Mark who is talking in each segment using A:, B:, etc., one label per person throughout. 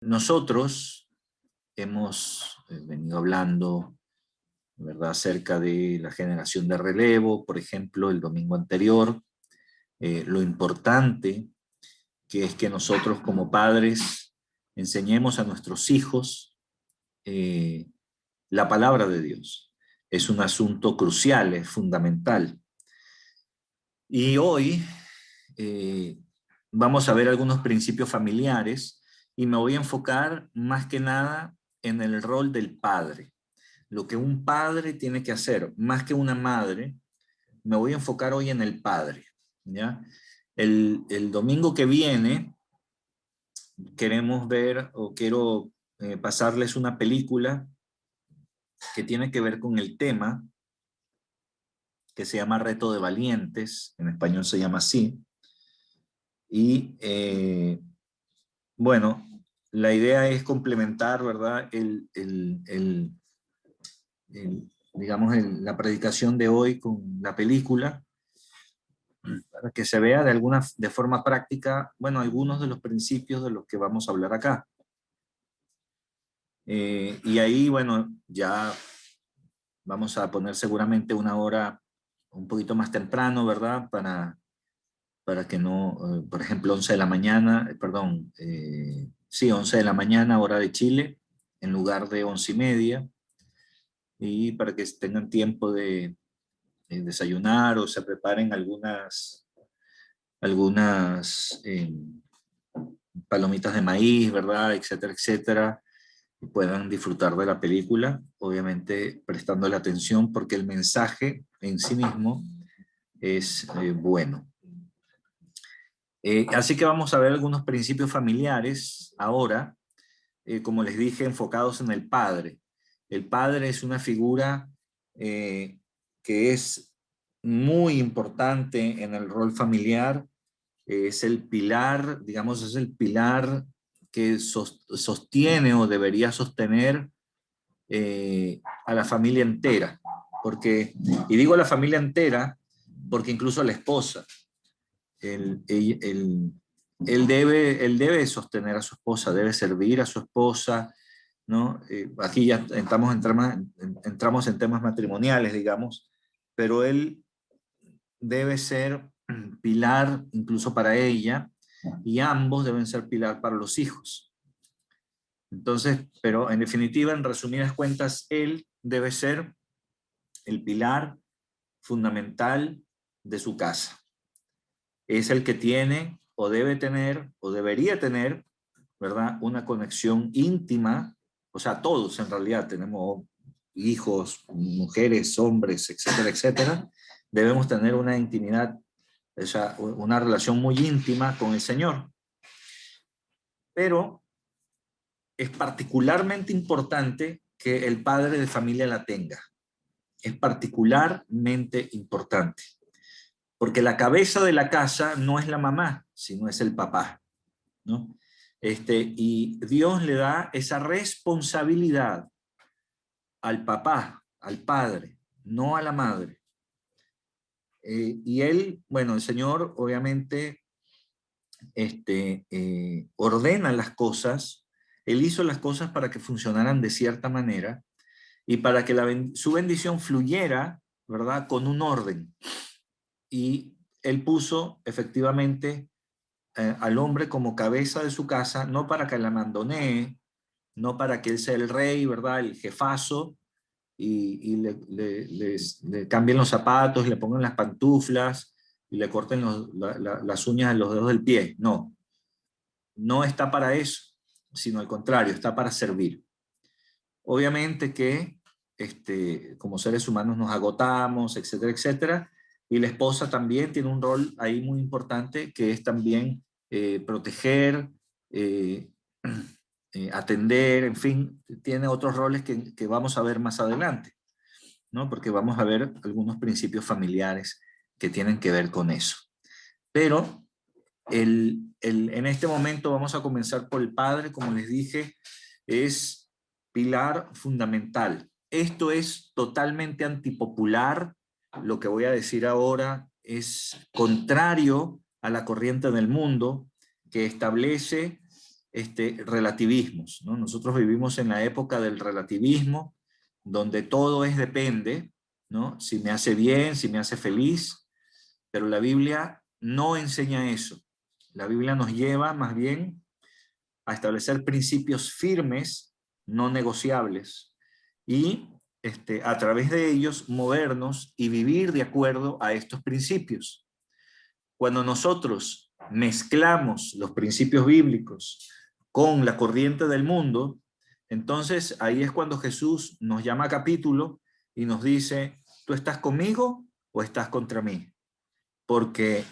A: Nosotros hemos venido hablando, ¿verdad?, acerca de la generación de relevo, por ejemplo, el domingo anterior, lo importante que es que nosotros como padres enseñemos a nuestros hijos la palabra de Dios. Es un asunto crucial, es fundamental. Y hoy vamos a ver algunos principios familiares y me voy a enfocar más que nada en el rol del padre. Lo que un padre tiene que hacer, más que una madre, me voy a enfocar hoy en el padre, ¿ya? El domingo que viene queremos ver o quiero pasarles una película que tiene que ver con el tema, que se llama Reto de Valientes, en español se llama así. Y bueno, la idea es complementar, ¿verdad?, digamos, la predicación de hoy con la película, para que se vea de forma práctica, bueno, algunos de los principios de los que vamos a hablar acá. Y ahí, bueno, ya vamos a poner seguramente una hora un poquito más temprano, ¿verdad?, para que no, por ejemplo, 11 de la mañana, perdón, sí, 11 de la mañana, hora de Chile, en lugar de 11:30, y para que tengan tiempo de desayunar o se preparen algunas palomitas de maíz, ¿verdad?, etcétera, etcétera, y puedan disfrutar de la película, obviamente prestando la atención porque el mensaje en sí mismo es bueno. Así que vamos a ver algunos principios familiares ahora, como les dije, enfocados en el padre. El padre es una figura que es muy importante en el rol familiar, es el pilar, digamos, es el pilar que sostiene o debería sostener a la familia entera. Y digo a la familia entera porque incluso a la esposa, él, él debe sostener a su esposa, debe servir a su esposa, ¿no? Aquí ya entramos en temas matrimoniales, digamos, pero él debe ser pilar incluso para ella, y ambos deben ser pilar para los hijos. Entonces, pero en definitiva, en resumidas cuentas, él debe ser el pilar fundamental de su casa. Es el que tiene o debe tener o debería tener, ¿verdad?, una conexión íntima. O sea, todos en realidad tenemos hijos, mujeres, hombres, etcétera, etcétera. Debemos tener una intimidad, o sea, una relación muy íntima con el Señor. Pero es particularmente importante que el padre de familia la tenga. Es particularmente importante. Porque la cabeza de la casa no es la mamá, sino es el papá, ¿no? Y Dios le da esa responsabilidad al papá, al padre, no a la madre. Y él, bueno, el Señor obviamente ordena las cosas. Él hizo las cosas para que funcionaran de cierta manera y para que su bendición fluyera, ¿verdad?, con un orden. Y él puso efectivamente al hombre como cabeza de su casa, no para que la mandonee, no para que él sea el rey, ¿verdad?, el jefazo, y le cambien los zapatos, le pongan las pantuflas y le corten las uñas de los dedos del pie. No, no está para eso, sino al contrario, está para servir. Obviamente que como seres humanos nos agotamos, etcétera, etcétera, y la esposa también tiene un rol ahí muy importante, que es también proteger, eh, atender, en fin, tiene otros roles que vamos a ver más adelante, ¿no? Porque vamos a ver algunos principios familiares que tienen que ver con eso. Pero en este momento vamos a comenzar por el padre, como les dije, es pilar fundamental. Esto es totalmente antipopular. Lo que voy a decir ahora es contrario a la corriente del mundo, que establece relativismos, ¿no? Nosotros vivimos en la época del relativismo, donde todo es depende, ¿no? Si me hace bien, si me hace feliz, pero la Biblia no enseña eso. La Biblia nos lleva más bien a establecer principios firmes, no negociables, y a través de ellos movernos y vivir de acuerdo a estos principios. Cuando nosotros mezclamos los principios bíblicos con la corriente del mundo, entonces ahí es cuando Jesús nos llama a capítulo y nos dice, ¿tú estás conmigo o estás contra mí? Porque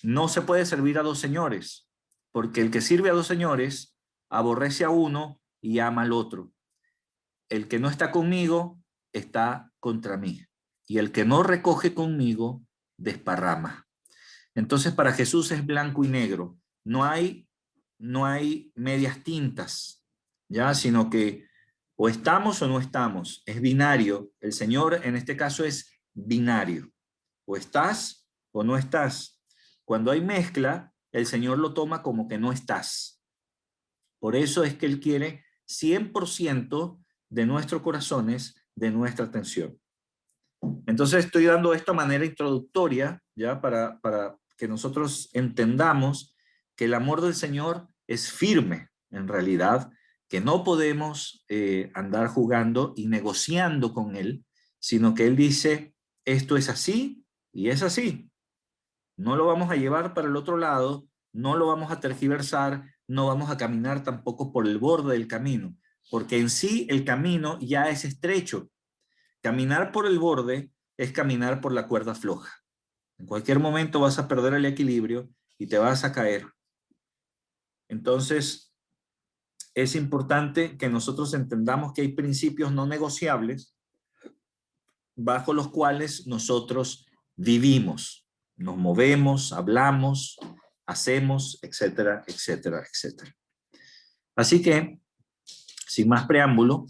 A: no se puede servir a dos señores, porque el que sirve a dos señores aborrece a uno y ama al otro. El que no está conmigo está contra mí, y el que no recoge conmigo desparrama. Entonces para Jesús es blanco y negro, no hay medias tintas, ya, sino que o estamos o no estamos, es binario. El Señor en este caso es binario, o estás o no estás. Cuando hay mezcla, el Señor lo toma como que no estás. Por eso es que Él quiere 100% de nuestros corazones, de nuestra atención. Entonces estoy dando esto de manera introductoria, ya para que nosotros entendamos que el amor del Señor es firme, en realidad, que no podemos andar jugando y negociando con Él, sino que Él dice, esto es así y es así. No lo vamos a llevar para el otro lado, no lo vamos a tergiversar, no vamos a caminar tampoco por el borde del camino, porque en sí el camino ya es estrecho. Caminar por el borde es caminar por la cuerda floja. En cualquier momento vas a perder el equilibrio y te vas a caer. Entonces, es importante que nosotros entendamos que hay principios no negociables bajo los cuales nosotros vivimos, nos movemos, hablamos, hacemos, etcétera, etcétera, etcétera. Así que, sin más preámbulo,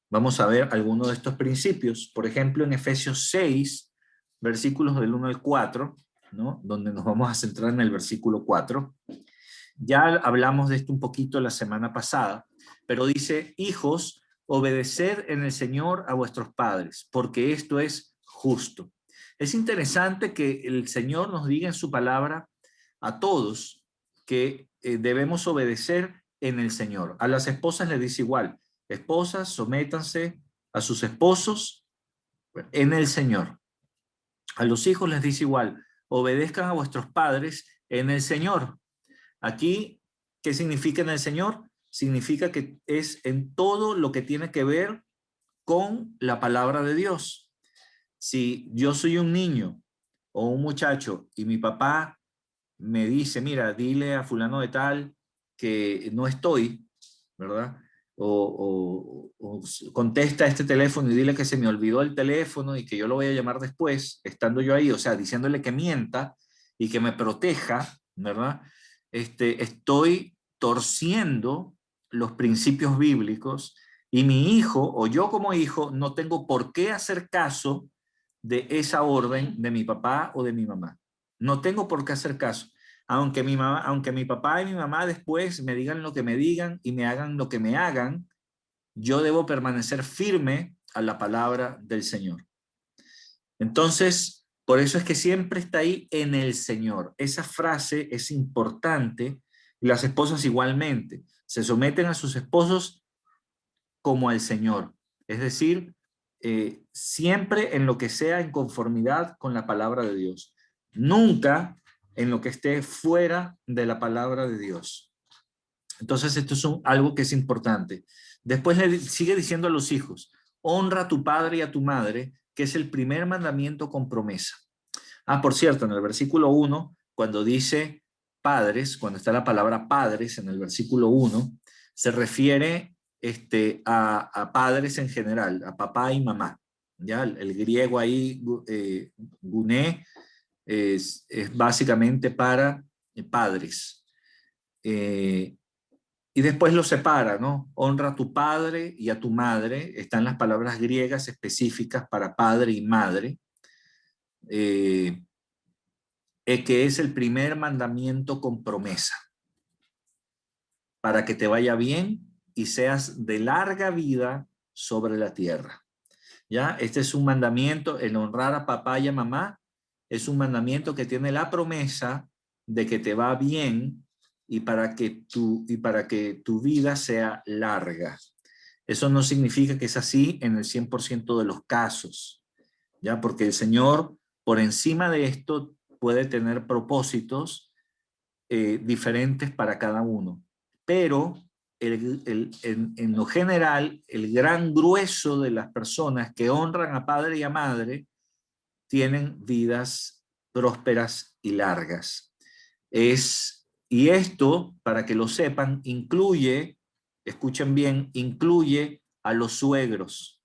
A: vamos a ver algunos de estos principios. Por ejemplo, en Efesios 6, versículos del 1 al 4, ¿no? Donde nos vamos a centrar en el versículo 4. Ya hablamos de esto un poquito la semana pasada, pero dice, hijos, obedeced en el Señor a vuestros padres, porque esto es justo. Es interesante que el Señor nos diga en su palabra a todos que debemos obedecer en el Señor. A las esposas les dice igual, esposas, sométanse a sus esposos en el Señor. A los hijos les dice igual, obedezcan a vuestros padres en el Señor. Aquí, ¿qué significa en el Señor? Significa que es en todo lo que tiene que ver con la palabra de Dios. Si yo soy un niño o un muchacho y mi papá me dice, mira, dile a fulano de tal que no estoy, ¿verdad? O contesta este teléfono y dile que se me olvidó el teléfono y que yo lo voy a llamar después, estando yo ahí, o sea, diciéndole que mienta y que me proteja, ¿verdad? Estoy torciendo los principios bíblicos y mi hijo o yo como hijo no tengo por qué hacer caso de esa orden de mi papá o de mi mamá. No tengo por qué hacer caso. Aunque mi papá y mi mamá después me digan lo que me digan y me hagan lo que me hagan, yo debo permanecer firme a la palabra del Señor. Entonces, por eso es que siempre está ahí en el Señor. Esa frase es importante y las esposas igualmente. Se someten a sus esposos como al Señor. Es decir, siempre en lo que sea en conformidad con la palabra de Dios. Nunca en lo que esté fuera de la palabra de Dios. Entonces esto es algo que es importante. Después le sigue diciendo a los hijos, honra a tu padre y a tu madre, que es el primer mandamiento con promesa. Ah, por cierto, en el versículo 1, cuando dice padres, cuando está la palabra padres en el versículo 1, se refiere a padres en general, a papá y mamá. ¿Ya? El griego ahí, guné, es básicamente para padres. Y después lo separa, ¿no? Honra a tu padre y a tu madre. Están las palabras griegas específicas para padre y madre, que es el primer mandamiento con promesa. para que te vaya bien y seas de larga vida sobre la tierra. ¿Ya? Este es un mandamiento, el honrar a papá y a mamá, es un mandamiento que tiene la promesa de que te va bien y para que tu vida sea larga. Eso no significa que es así en el 100% de los casos, ¿ya? Porque el Señor, por encima de esto, puede tener propósitos diferentes para cada uno. Pero en lo general, el gran grueso de las personas que honran a padre y a madre tienen vidas prósperas y largas. Y esto, para que lo sepan, incluye, escuchen bien, incluye a los suegros,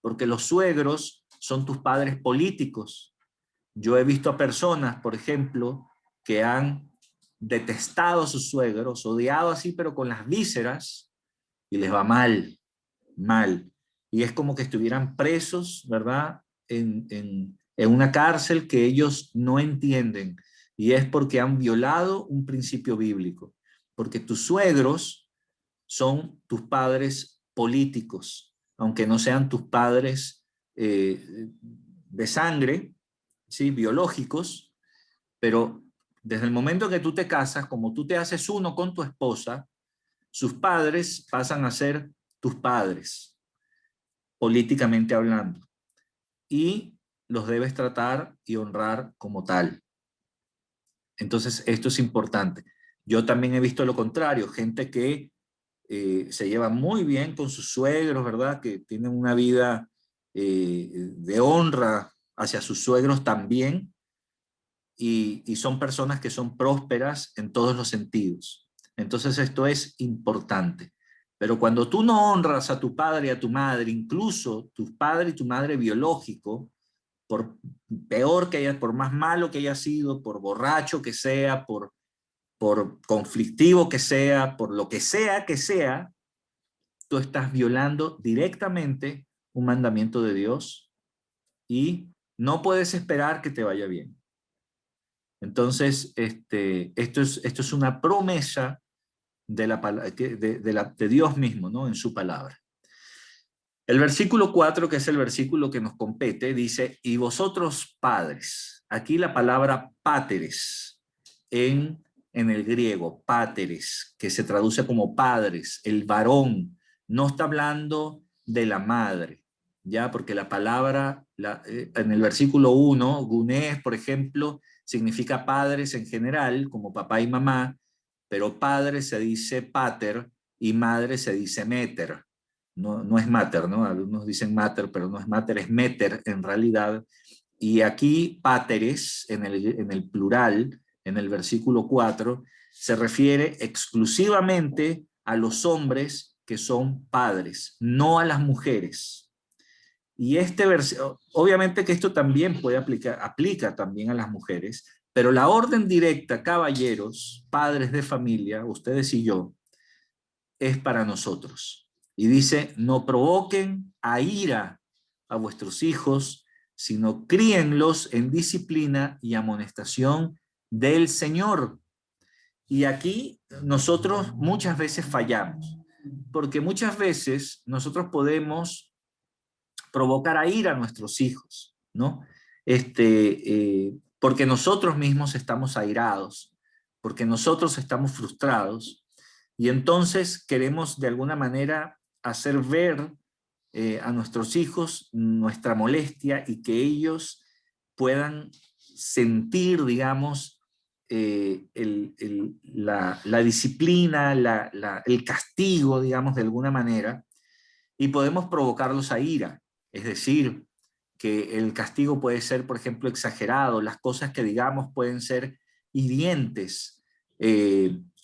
A: porque los suegros son tus padres políticos. Yo he visto a personas, por ejemplo, que han detestado a sus suegros, odiado así, pero con las vísceras, y les va mal, mal. Y es como que estuvieran presos, ¿verdad? En una cárcel que ellos no entienden. Y es porque han violado un principio bíblico. Porque tus suegros son tus padres políticos, aunque no sean tus padres de sangre, ¿sí? Biológicos, pero desde el momento que tú te casas, como tú te haces uno con tu esposa, sus padres pasan a ser tus padres, políticamente hablando, y los debes tratar y honrar como tal. Entonces, esto es importante. Yo también he visto lo contrario, gente que se lleva muy bien con sus suegros, ¿verdad? Que tienen una vida de honra hacia sus suegros también, y son personas que son prósperas en todos los sentidos. Entonces esto es importante. Pero cuando tú no honras a tu padre y a tu madre, incluso tu padre y tu madre biológico, por peor que haya, por más malo que haya sido, por borracho que sea, por conflictivo que sea, por lo que sea, tú estás violando directamente un mandamiento de Dios y no puedes esperar que te vaya bien. Entonces, esto es una promesa de Dios mismo, ¿no? En su palabra. El versículo 4, que es el versículo que nos compete, dice, y vosotros padres. Aquí la palabra páteres en el griego, páteres, que se traduce como padres, el varón, no está hablando de la madre, ¿ya? Porque la palabra, en el versículo 1, gunés, por ejemplo, significa padres en general, como papá y mamá, pero padre se dice pater y madre se dice meter. No, no es mater, ¿no? Algunos dicen mater, pero no es mater, es meter en realidad. Y aquí pateres, en el plural, en el versículo 4, se refiere exclusivamente a los hombres que son padres, no a las mujeres. Y obviamente que esto también aplica también a las mujeres, pero la orden directa, caballeros, padres de familia, ustedes y yo, es para nosotros. Y dice, no provoquen a ira a vuestros hijos, sino críenlos en disciplina y amonestación del Señor. Y aquí nosotros muchas veces fallamos, porque muchas veces nosotros podemos provocar a ira a nuestros hijos, ¿no? Porque nosotros mismos estamos airados, porque nosotros estamos frustrados, y entonces queremos de alguna manera hacer ver a nuestros hijos nuestra molestia y que ellos puedan sentir, digamos, la disciplina, el castigo, digamos, de alguna manera, y podemos provocarlos a ira. Es decir, que el castigo puede ser, por ejemplo, exagerado, las cosas que digamos pueden ser hirientes,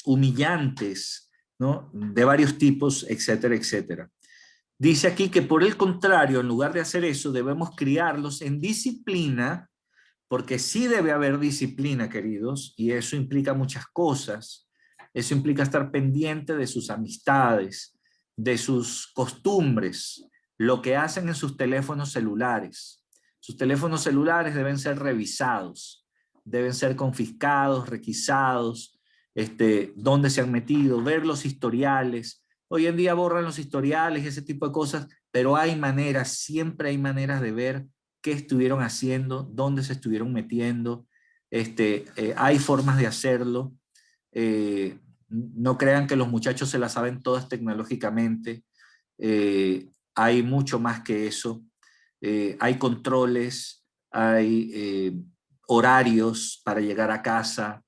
A: humillantes, ¿no? De varios tipos, etcétera, etcétera. Dice aquí que por el contrario, en lugar de hacer eso, debemos criarlos en disciplina, porque sí debe haber disciplina, queridos, y eso implica muchas cosas. Eso implica estar pendiente de sus amistades, de sus costumbres, lo que hacen en sus teléfonos celulares. Sus teléfonos celulares deben ser revisados, deben ser confiscados, requisados, dónde se han metido, ver los historiales. Hoy en día borran los historiales y ese tipo de cosas, pero hay maneras, siempre hay maneras de ver qué estuvieron haciendo, dónde se estuvieron metiendo. Hay formas de hacerlo. No crean que los muchachos se las saben todas tecnológicamente. Hay mucho más que eso. Hay controles, hay horarios para llegar a casa,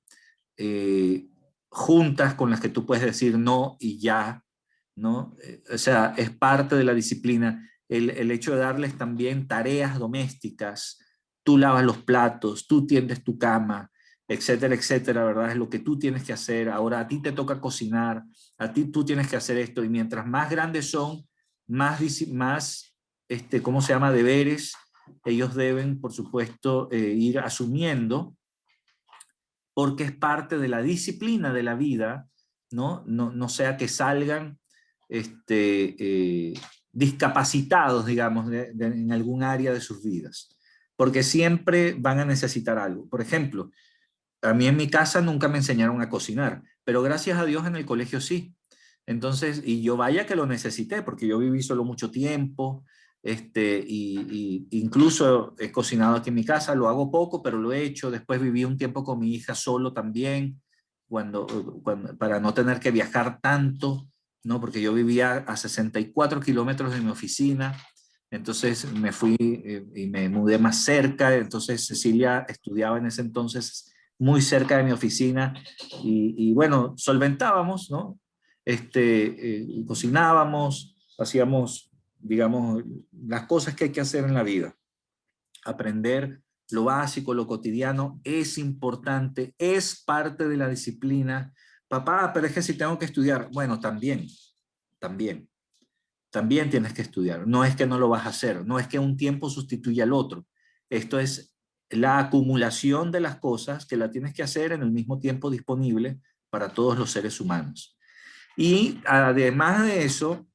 A: juntas con las que tú puedes decir no y ya, ¿no? O sea, es parte de la disciplina. El hecho de darles también tareas domésticas, tú lavas los platos, tú tiendes tu cama, etcétera, etcétera, ¿verdad? Es lo que tú tienes que hacer. Ahora a ti te toca cocinar, a ti tú tienes que hacer esto, y mientras más grandes son, más ¿cómo se llama? Deberes ellos deben, por supuesto, ir asumiendo, porque es parte de la disciplina de la vida, ¿no? No sea que salgan discapacitados, digamos, en algún área de sus vidas, porque siempre van a necesitar algo. Por ejemplo, a mí en mi casa nunca me enseñaron a cocinar, pero gracias a Dios en el colegio sí. Entonces, y yo vaya que lo necesité, porque yo viví solo mucho tiempo, y incluso he cocinado aquí en mi casa, lo hago poco, pero lo he hecho. Después viví un tiempo con mi hija solo también, para no tener que viajar tanto, ¿no? Porque yo vivía a 64 kilómetros de mi oficina, entonces me fui y me mudé más cerca. Entonces Cecilia estudiaba en ese entonces muy cerca de mi oficina, y bueno, solventábamos, ¿no? Cocinábamos, hacíamos, digamos, las cosas que hay que hacer en la vida. Aprender lo básico, lo cotidiano, es importante, es parte de la disciplina. Papá, pero es que si tengo que estudiar, bueno, también, también tienes que estudiar. No es que no lo vas a hacer, no es que un tiempo sustituya al otro. Esto es la acumulación de las cosas que la tienes que hacer en el mismo tiempo disponible para todos los seres humanos. Y además de eso,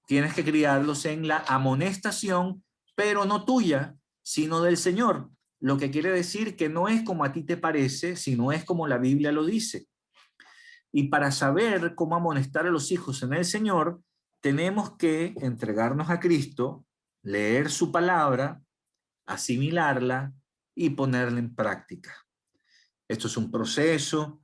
A: tienes que criarlos en la amonestación, pero no tuya, sino del Señor. Lo que quiere decir que no es como a ti te parece, sino es como la Biblia lo dice. Y para saber cómo amonestar a los hijos en el Señor, tenemos que entregarnos a Cristo, leer su palabra, asimilarla y ponerla en práctica. Esto es un proceso.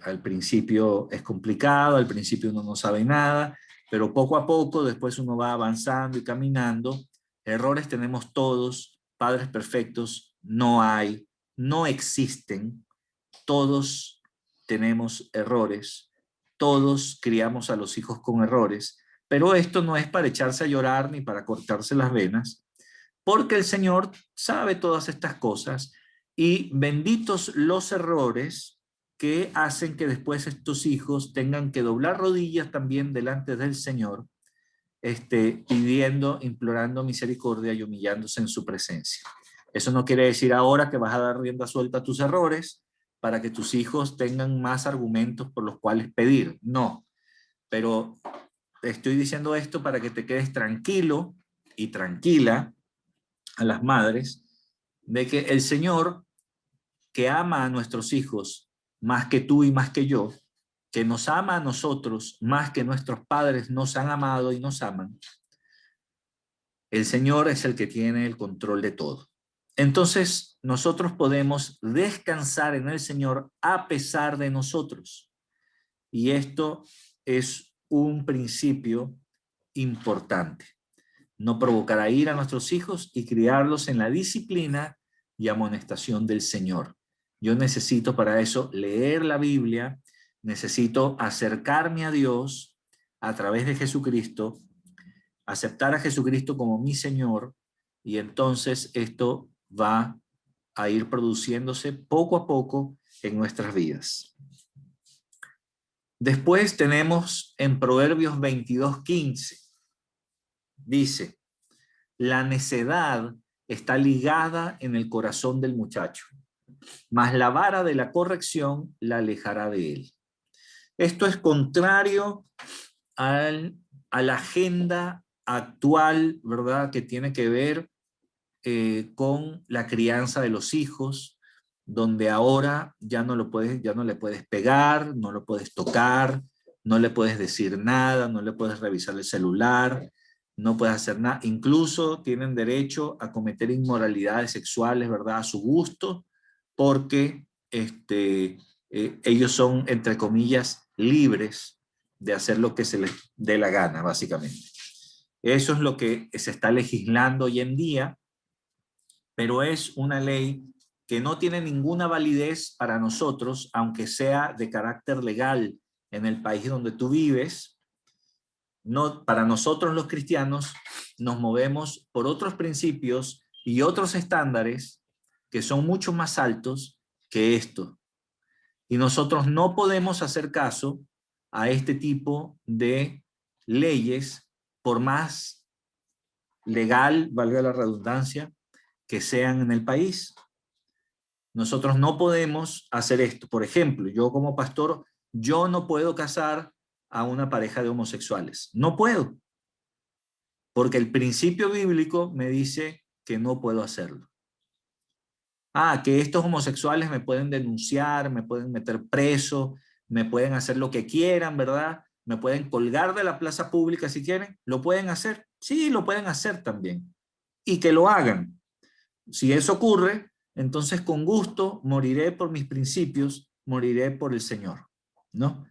A: Al principio es complicado, al principio uno no sabe nada, pero poco a poco después uno va avanzando y caminando. Errores tenemos todos, padres perfectos no hay, no existen. Todos tenemos errores, todos criamos a los hijos con errores, pero esto no es para echarse a llorar ni para cortarse las venas, porque el Señor sabe todas estas cosas, y benditos los errores que hacen que después estos hijos tengan que doblar rodillas también delante del Señor, pidiendo, implorando misericordia y humillándose en su presencia. Eso no quiere decir ahora que vas a dar rienda suelta a tus errores para que tus hijos tengan más argumentos por los cuales pedir. No, pero te estoy diciendo esto para que te quedes tranquilo y tranquila, a las madres, de que el Señor, que ama a nuestros hijos más que tú y más que yo, que nos ama a nosotros más que nuestros padres nos han amado y nos aman, el Señor es el que tiene el control de todo. Entonces, nosotros podemos descansar en el Señor a pesar de nosotros. Y esto es un principio importante. No provocar a ira a nuestros hijos y criarlos en la disciplina y amonestación del Señor. Yo necesito para eso leer la Biblia, necesito acercarme a Dios a través de Jesucristo, aceptar a Jesucristo como mi Señor, y entonces esto va a ir produciéndose poco a poco en nuestras vidas. Después tenemos en Proverbios 22:15, dice: la necedad está ligada en el corazón del muchacho, mas la vara de la corrección la alejará de él. Esto es contrario a la agenda actual, ¿verdad?, que tiene que ver con la crianza de los hijos, donde ahora ya no le puedes pegar, no lo puedes tocar, no le puedes decir nada, no le puedes revisar el celular, no puedes hacer nada. Incluso tienen derecho a cometer inmoralidades sexuales, ¿verdad? A su gusto, porque ellos son, entre comillas, libres de hacer lo que se les dé la gana, básicamente. Eso es lo que se está legislando hoy en día, pero es una ley que no tiene ninguna validez para nosotros, aunque sea de carácter legal en el país donde tú vives. No, para nosotros los cristianos nos movemos por otros principios y otros estándares que son mucho más altos que esto. Y nosotros no podemos hacer caso a este tipo de leyes, por más legal, valga la redundancia, que sean en el país. Nosotros no podemos hacer esto. Por ejemplo, yo como pastor, yo no puedo casar a una pareja de homosexuales. No puedo, porque el principio bíblico me dice que no puedo hacerlo. Que estos homosexuales me pueden denunciar, me pueden meter preso, me pueden hacer lo que quieran, ¿verdad? Me pueden colgar de la plaza pública si quieren. ¿Lo pueden hacer? Sí, lo pueden hacer también. Y que lo hagan. Si eso ocurre, entonces con gusto moriré por mis principios, moriré por el Señor, ¿no?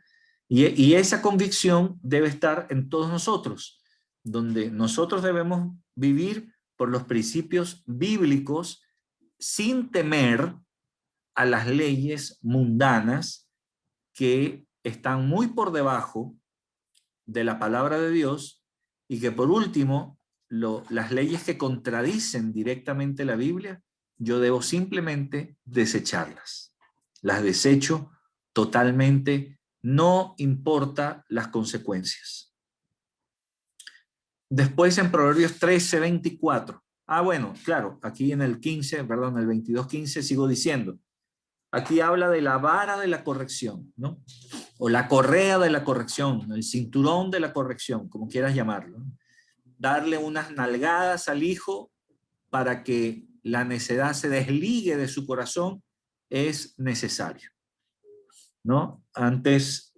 A: Y esa convicción debe estar en todos nosotros, donde nosotros debemos vivir por los principios bíblicos sin temer a las leyes mundanas que están muy por debajo de la palabra de Dios y que por último, las leyes que contradicen directamente la Biblia, yo debo simplemente desecharlas. Las desecho totalmente, no importa las consecuencias. Después en Proverbios 13:24. Bueno, claro, aquí en el 15, perdón, el 22:15 sigo diciendo. Aquí habla de la vara de la corrección, ¿no? O la correa de la corrección, el cinturón de la corrección, como quieras llamarlo. Darle unas nalgadas al hijo para que la necedad se desligue de su corazón es necesario, ¿no? Antes,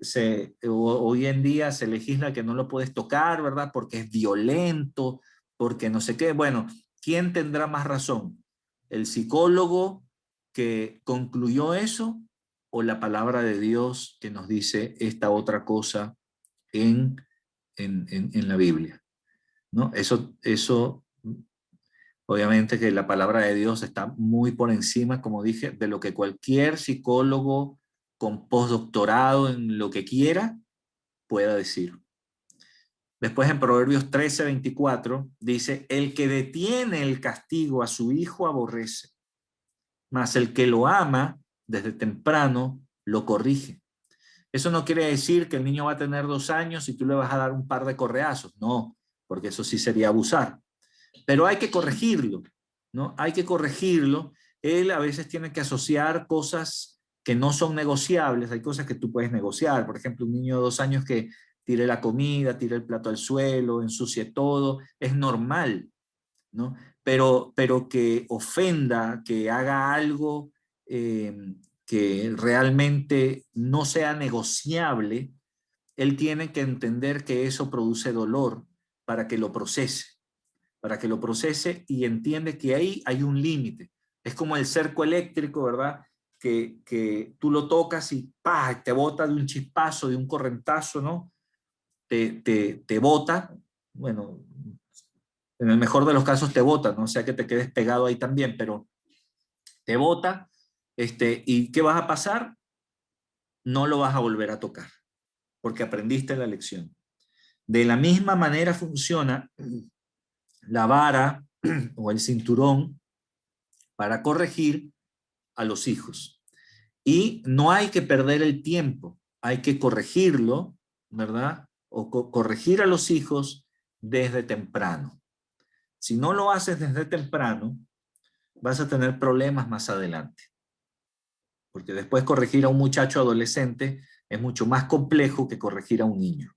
A: hoy en día se legisla que no lo puedes tocar, ¿verdad? Porque es violento, porque no sé qué. Bueno, ¿quién tendrá más razón? ¿El psicólogo que concluyó eso o la palabra de Dios que nos dice esta otra cosa en la Biblia? ¿No? Eso, obviamente que la palabra de Dios está muy por encima, como dije, de lo que cualquier psicólogo con postdoctorado en lo que quiera pueda decir. Después en Proverbios 13:24 dice, el que detiene el castigo a su hijo aborrece, mas el que lo ama desde temprano lo corrige. Eso no quiere decir que el niño va a tener 2 años y tú le vas a dar un par de correazos, no, porque eso sí sería abusar. Pero hay que corregirlo, ¿no? Hay que corregirlo. Él a veces tiene que asociar cosas que no son negociables. Hay cosas que tú puedes negociar. Por ejemplo, un niño de 2 años que tire la comida, tire el plato al suelo, ensucie todo, es normal, ¿no? Pero que ofenda, que haga algo que realmente no sea negociable, él tiene que entender que eso produce dolor para que lo procese y entiende que ahí hay un límite. Es como el cerco eléctrico, ¿verdad? Que tú lo tocas y ¡pah! Te bota de un chispazo, de un correntazo, ¿no? Te bota, bueno, en el mejor de los casos te bota, ¿no? O sea que te quedes pegado ahí también, pero te bota, ¿y qué vas a pasar? No lo vas a volver a tocar, porque aprendiste la lección. De la misma manera funciona la vara o el cinturón para corregir a los hijos. Y no hay que perder el tiempo, hay que corregirlo, ¿verdad? O corregir a los hijos desde temprano. Si no lo haces desde temprano, vas a tener problemas más adelante. Porque después corregir a un muchacho adolescente es mucho más complejo que corregir a un niño.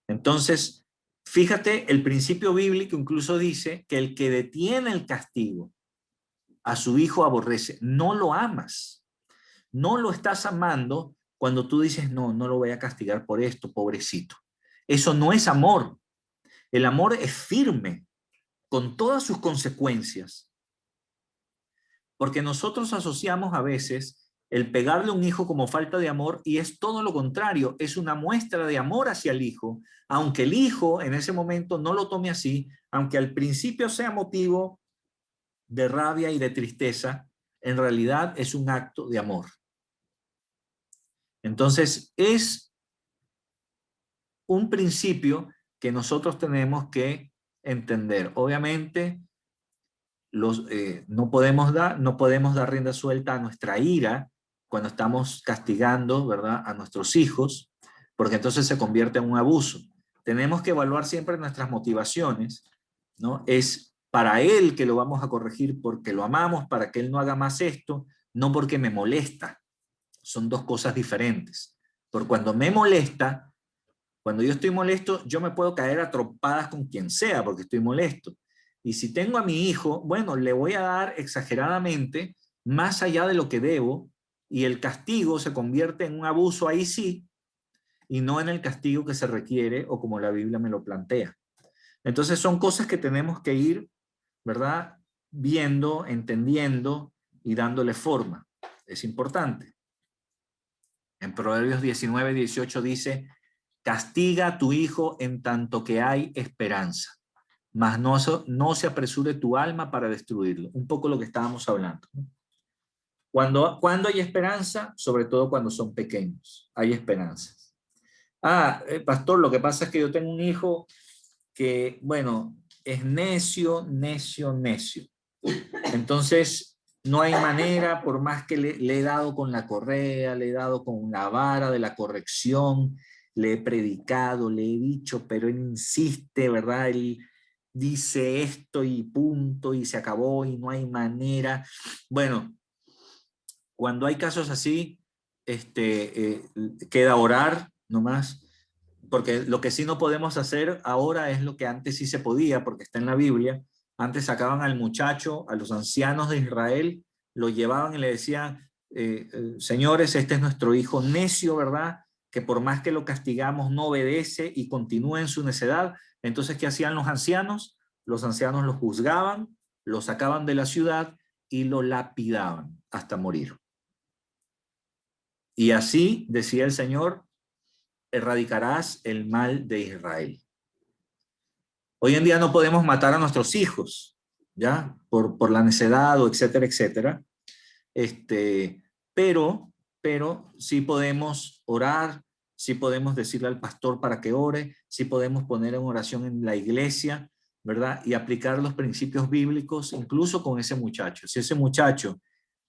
A: Entonces, fíjate, el principio bíblico incluso dice que el que detiene el castigo a su hijo aborrece. No lo amas. No lo estás amando cuando tú dices, no, no lo voy a castigar por esto, pobrecito. Eso no es amor. El amor es firme con todas sus consecuencias. Porque nosotros asociamos a veces el pegarle a un hijo como falta de amor y es todo lo contrario, es una muestra de amor hacia el hijo, aunque el hijo en ese momento no lo tome así, aunque al principio sea motivo de rabia y de tristeza, en realidad es un acto de amor. Entonces es un principio que nosotros tenemos que entender. Obviamente, no podemos dar rienda suelta a nuestra ira cuando estamos castigando, ¿verdad?, a nuestros hijos, porque entonces se convierte en un abuso. Tenemos que evaluar siempre nuestras motivaciones, ¿no? Es para él que lo vamos a corregir porque lo amamos, para que él no haga más esto, no porque me molesta. Son dos cosas diferentes. Por cuando me molesta, cuando yo estoy molesto, yo me puedo caer a trompadas con quien sea porque estoy molesto. Y si tengo a mi hijo, bueno, le voy a dar exageradamente más allá de lo que debo y el castigo se convierte en un abuso ahí sí y no en el castigo que se requiere o como la Biblia me lo plantea. Entonces son cosas que tenemos que ir, ¿verdad?, viendo, entendiendo y dándole forma. Es importante. En Proverbios 19:18 dice: castiga a tu hijo en tanto que hay esperanza, mas no se apresure tu alma para destruirlo. Un poco lo que estábamos hablando, ¿no? Cuando hay esperanza, sobre todo cuando son pequeños, hay esperanzas. Pastor, lo que pasa es que yo tengo un hijo que, bueno, es necio, necio, necio. Entonces, no hay manera, por más que le he dado con la correa, le he dado con la vara de la corrección, le he predicado, le he dicho, pero él insiste, ¿verdad? Él dice esto y punto, y se acabó, y no hay manera. Bueno, cuando hay casos así, queda orar nomás, porque lo que sí no podemos hacer ahora es lo que antes sí se podía, porque está en la Biblia. Antes sacaban al muchacho, a los ancianos de Israel, lo llevaban y le decían, señores, este es nuestro hijo necio, ¿verdad?, que por más que lo castigamos no obedece y continúa en su necedad. Entonces, ¿qué hacían los ancianos? Los ancianos lo juzgaban, lo sacaban de la ciudad y lo lapidaban hasta morir. Y así, decía el Señor, erradicarás el mal de Israel. Hoy en día no podemos matar a nuestros hijos, ¿ya? Por la necedad o etcétera, etcétera. Pero sí podemos orar, sí podemos decirle al pastor para que ore, sí podemos poner en oración en la iglesia, ¿verdad? Y aplicar los principios bíblicos incluso con ese muchacho. Si ese muchacho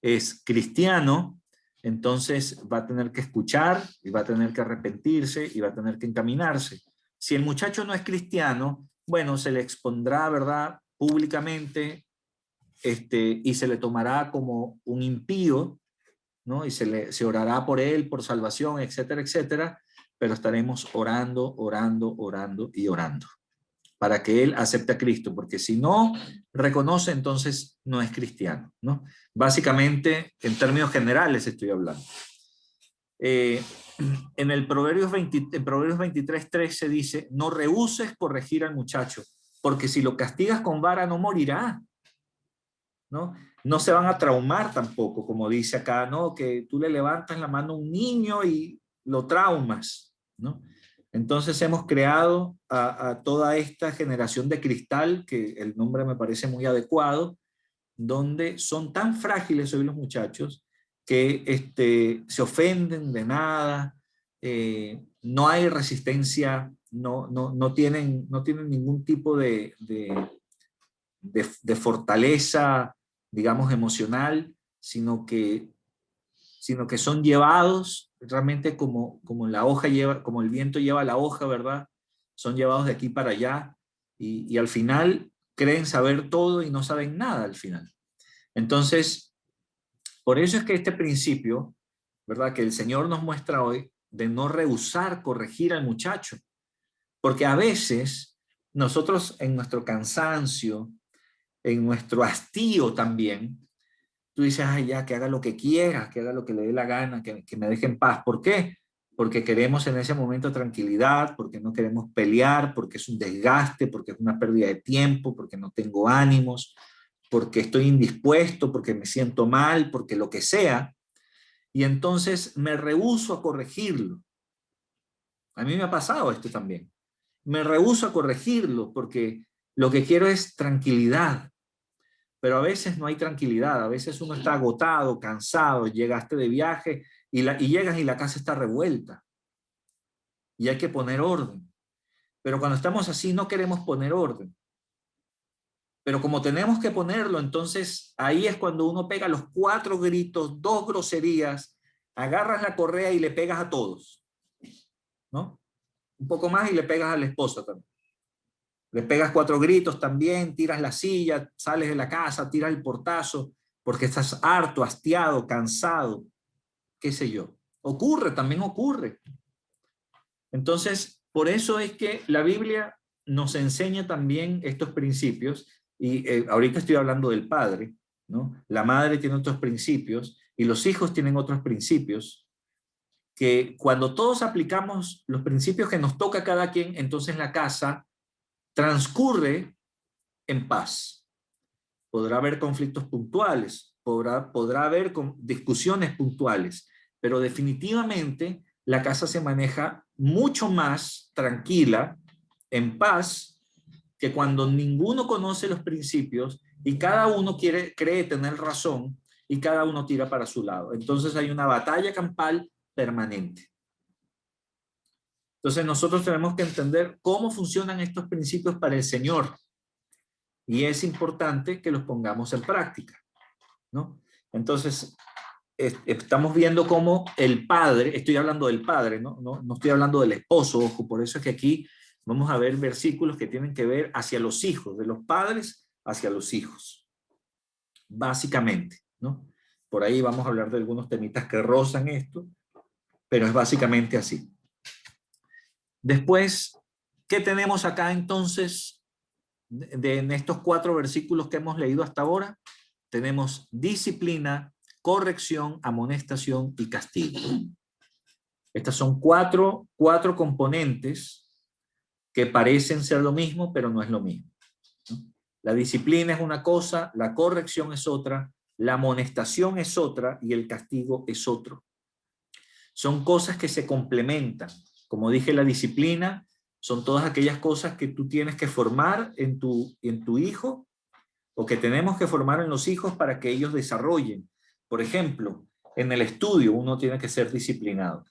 A: es cristiano, entonces va a tener que escuchar y va a tener que arrepentirse y va a tener que encaminarse. Si el muchacho no es cristiano, bueno, se le expondrá, ¿verdad?, públicamente, y se le tomará como un impío, ¿no? Y se orará por él, por salvación, etcétera, etcétera, pero estaremos orando, orando, orando y orando para que él acepte a Cristo, porque si no reconoce, entonces no es cristiano, ¿no? Básicamente, en términos generales estoy hablando. En el Proverbios 23:3 se dice: no rehuses corregir al muchacho, porque si lo castigas con vara no morirá, ¿no? No se van a traumar tampoco, como dice acá, ¿no? Que tú le levantas la mano a un niño y lo traumas, ¿no? Entonces hemos creado a toda esta generación de cristal, que el nombre me parece muy adecuado, donde son tan frágiles hoy los muchachos que se ofenden de nada, no hay resistencia, no tienen ningún tipo de fortaleza, digamos, emocional, sino que son llevados realmente como la hoja lleva, como el viento lleva la hoja, ¿verdad? Son llevados de aquí para allá y al final creen saber todo y no saben nada al final. Entonces, por eso es que este principio, ¿verdad?, que el Señor nos muestra hoy, de no rehusar corregir al muchacho, porque a veces nosotros en nuestro cansancio, en nuestro hastío también, tú dices, ay, ya, que haga lo que quiera, que haga lo que le dé la gana, que me deje en paz. ¿Por qué? Porque queremos en ese momento tranquilidad, porque no queremos pelear, porque es un desgaste, porque es una pérdida de tiempo, porque no tengo ánimos, porque estoy indispuesto, porque me siento mal, porque lo que sea. Y entonces me rehúso a corregirlo. A mí me ha pasado esto también. Me rehúso a corregirlo porque lo que quiero es tranquilidad. Pero a veces no hay tranquilidad, a veces uno está agotado, cansado, llegaste de viaje y llegas y la casa está revuelta y hay que poner orden. Pero cuando estamos así no queremos poner orden. Pero como tenemos que ponerlo, entonces ahí es cuando uno pega los 4 gritos, 2 groserías, agarras la correa y le pegas a todos, ¿no? Un poco más y le pegas a la esposa también. Le pegas 4 gritos también, tiras la silla, sales de la casa, tiras el portazo, porque estás harto, hastiado, cansado, qué sé yo. Ocurre, también ocurre. Entonces, por eso es que la Biblia nos enseña también estos principios, y ahorita estoy hablando del padre, ¿no? La madre tiene otros principios, y los hijos tienen otros principios, que cuando todos aplicamos los principios que nos toca a cada quien, entonces la casa transcurre en paz. Podrá haber conflictos puntuales, podrá haber discusiones puntuales, pero definitivamente la casa se maneja mucho más tranquila, en paz, que cuando ninguno conoce los principios y cada uno cree tener razón y cada uno tira para su lado. Entonces hay una batalla campal permanente. Entonces nosotros tenemos que entender cómo funcionan estos principios para el Señor. Y es importante que los pongamos en práctica, ¿no? Entonces, estamos viendo cómo el padre, estoy hablando del padre, no estoy hablando del esposo, ojo, por eso es que aquí vamos a ver versículos que tienen que ver hacia los hijos, de los padres hacia los hijos, básicamente, ¿no? Por ahí vamos a hablar de algunos temitas que rozan esto, pero es básicamente así. Después, ¿qué tenemos acá entonces en estos 4 versículos que hemos leído hasta ahora? Tenemos disciplina, corrección, amonestación y castigo. Estas son cuatro componentes que parecen ser lo mismo, pero no es lo mismo, ¿no? La disciplina es una cosa, la corrección es otra, la amonestación es otra y el castigo es otro. Son cosas que se complementan. Como dije, la disciplina son todas aquellas cosas que tú tienes que formar en tu hijo, o que tenemos que formar en los hijos para que ellos desarrollen. Por ejemplo, en el estudio uno tiene que ser disciplinado.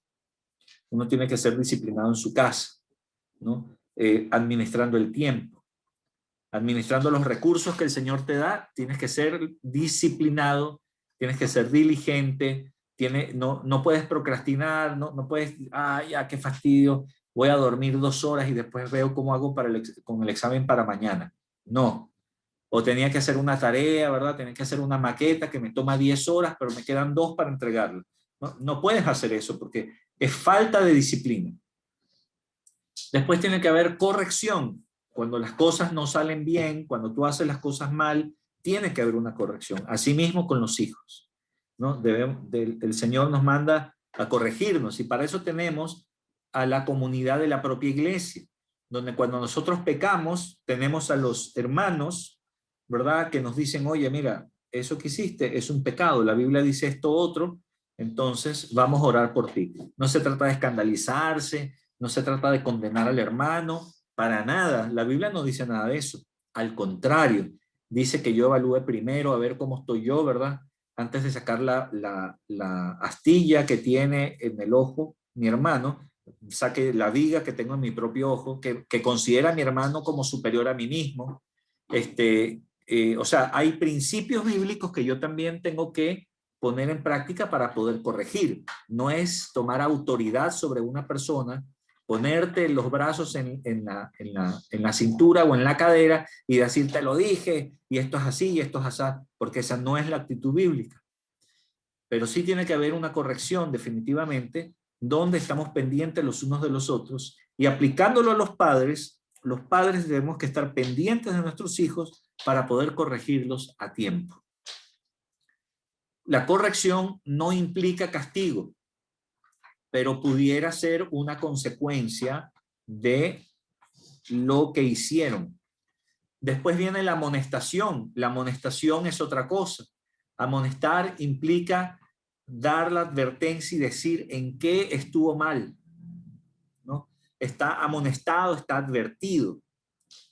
A: Uno tiene que ser disciplinado en su casa, ¿no? Administrando el tiempo, administrando los recursos que el Señor te da, tienes que ser disciplinado, tienes que ser diligente, no puedes procrastinar, no puedes, ya qué fastidio, voy a dormir 2 horas y después veo cómo hago con el examen para mañana. No. O tenía que hacer una tarea, ¿verdad? Tenía que hacer una maqueta que me toma 10 horas, pero me quedan 2 para entregarla. No puedes hacer eso porque es falta de disciplina. Después tiene que haber corrección. Cuando las cosas no salen bien, cuando tú haces las cosas mal, tiene que haber una corrección. Asimismo con los hijos, ¿no? El Señor nos manda a corregirnos y para eso tenemos a la comunidad de la propia iglesia, donde cuando nosotros pecamos, tenemos a los hermanos, ¿verdad? Que nos dicen, oye, mira, eso que hiciste es un pecado, la Biblia dice esto otro, entonces vamos a orar por ti. No se trata de escandalizarse, no se trata de condenar al hermano, para nada. La Biblia no dice nada de eso. Al contrario, dice que yo evalúe primero a ver cómo estoy yo, ¿verdad? Antes de sacar la astilla que tiene en el ojo mi hermano, saque la viga que tengo en mi propio ojo, que considera a mi hermano como superior a mí mismo. O sea, hay principios bíblicos que yo también tengo que poner en práctica para poder corregir. No es tomar autoridad sobre una persona, ponerte los brazos en la cintura o en la cadera y decir, te lo dije, y esto es así, y esto es así, porque esa no es la actitud bíblica. Pero sí tiene que haber una corrección definitivamente, donde estamos pendientes los unos de los otros, y aplicándolo a los padres debemos que estar pendientes de nuestros hijos para poder corregirlos a tiempo. La corrección no implica castigo, pero pudiera ser una consecuencia de lo que hicieron. Después viene la amonestación. La amonestación es otra cosa. Amonestar implica dar la advertencia y decir en qué estuvo mal, ¿no? Está amonestado, está advertido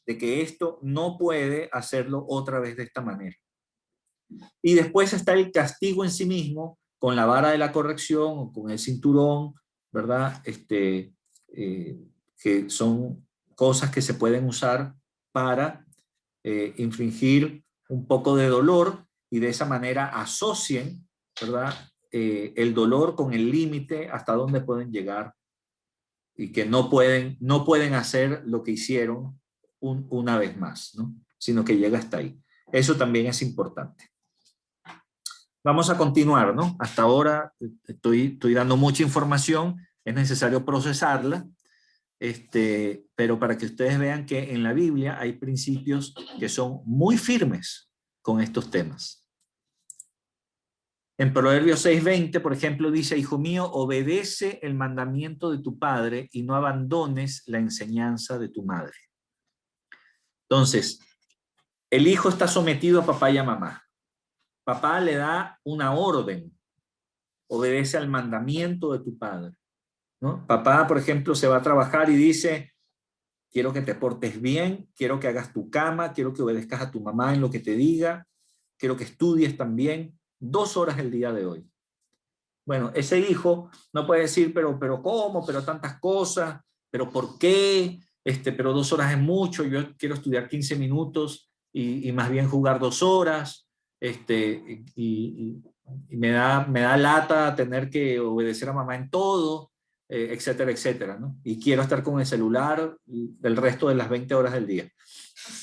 A: de que esto no puede hacerlo otra vez de esta manera. Y después está el castigo en sí mismo, con la vara de la corrección o con el cinturón, ¿verdad? Que son cosas que se pueden usar para infligir un poco de dolor y de esa manera asocien, ¿verdad? El dolor con el límite hasta dónde pueden llegar y que no pueden hacer lo que hicieron una vez más, ¿no? Sino que llega hasta ahí. Eso también es importante. Vamos a continuar, ¿no? Hasta ahora estoy dando mucha información, es necesario procesarla, pero para que ustedes vean que en la Biblia hay principios que son muy firmes con estos temas. En Proverbios 6:20, por ejemplo, dice: hijo mío, obedece el mandamiento de tu padre y no abandones la enseñanza de tu madre. Entonces, el hijo está sometido a papá y a mamá. Papá le da una orden: obedece al mandamiento de tu padre, ¿no? Papá, por ejemplo, se va a trabajar y dice: quiero que te portes bien, quiero que hagas tu cama, quiero que obedezcas a tu mamá en lo que te diga, quiero que estudies también 2 horas el día de hoy. Bueno, ese hijo no puede decir, pero ¿cómo? Pero tantas cosas, pero ¿por qué? Pero 2 horas es mucho, yo quiero estudiar 15 minutos y más bien jugar 2 horas, y me da lata tener que obedecer a mamá en todo, etcétera, etcétera, ¿no? Y quiero estar con el celular el resto de las 20 horas del día.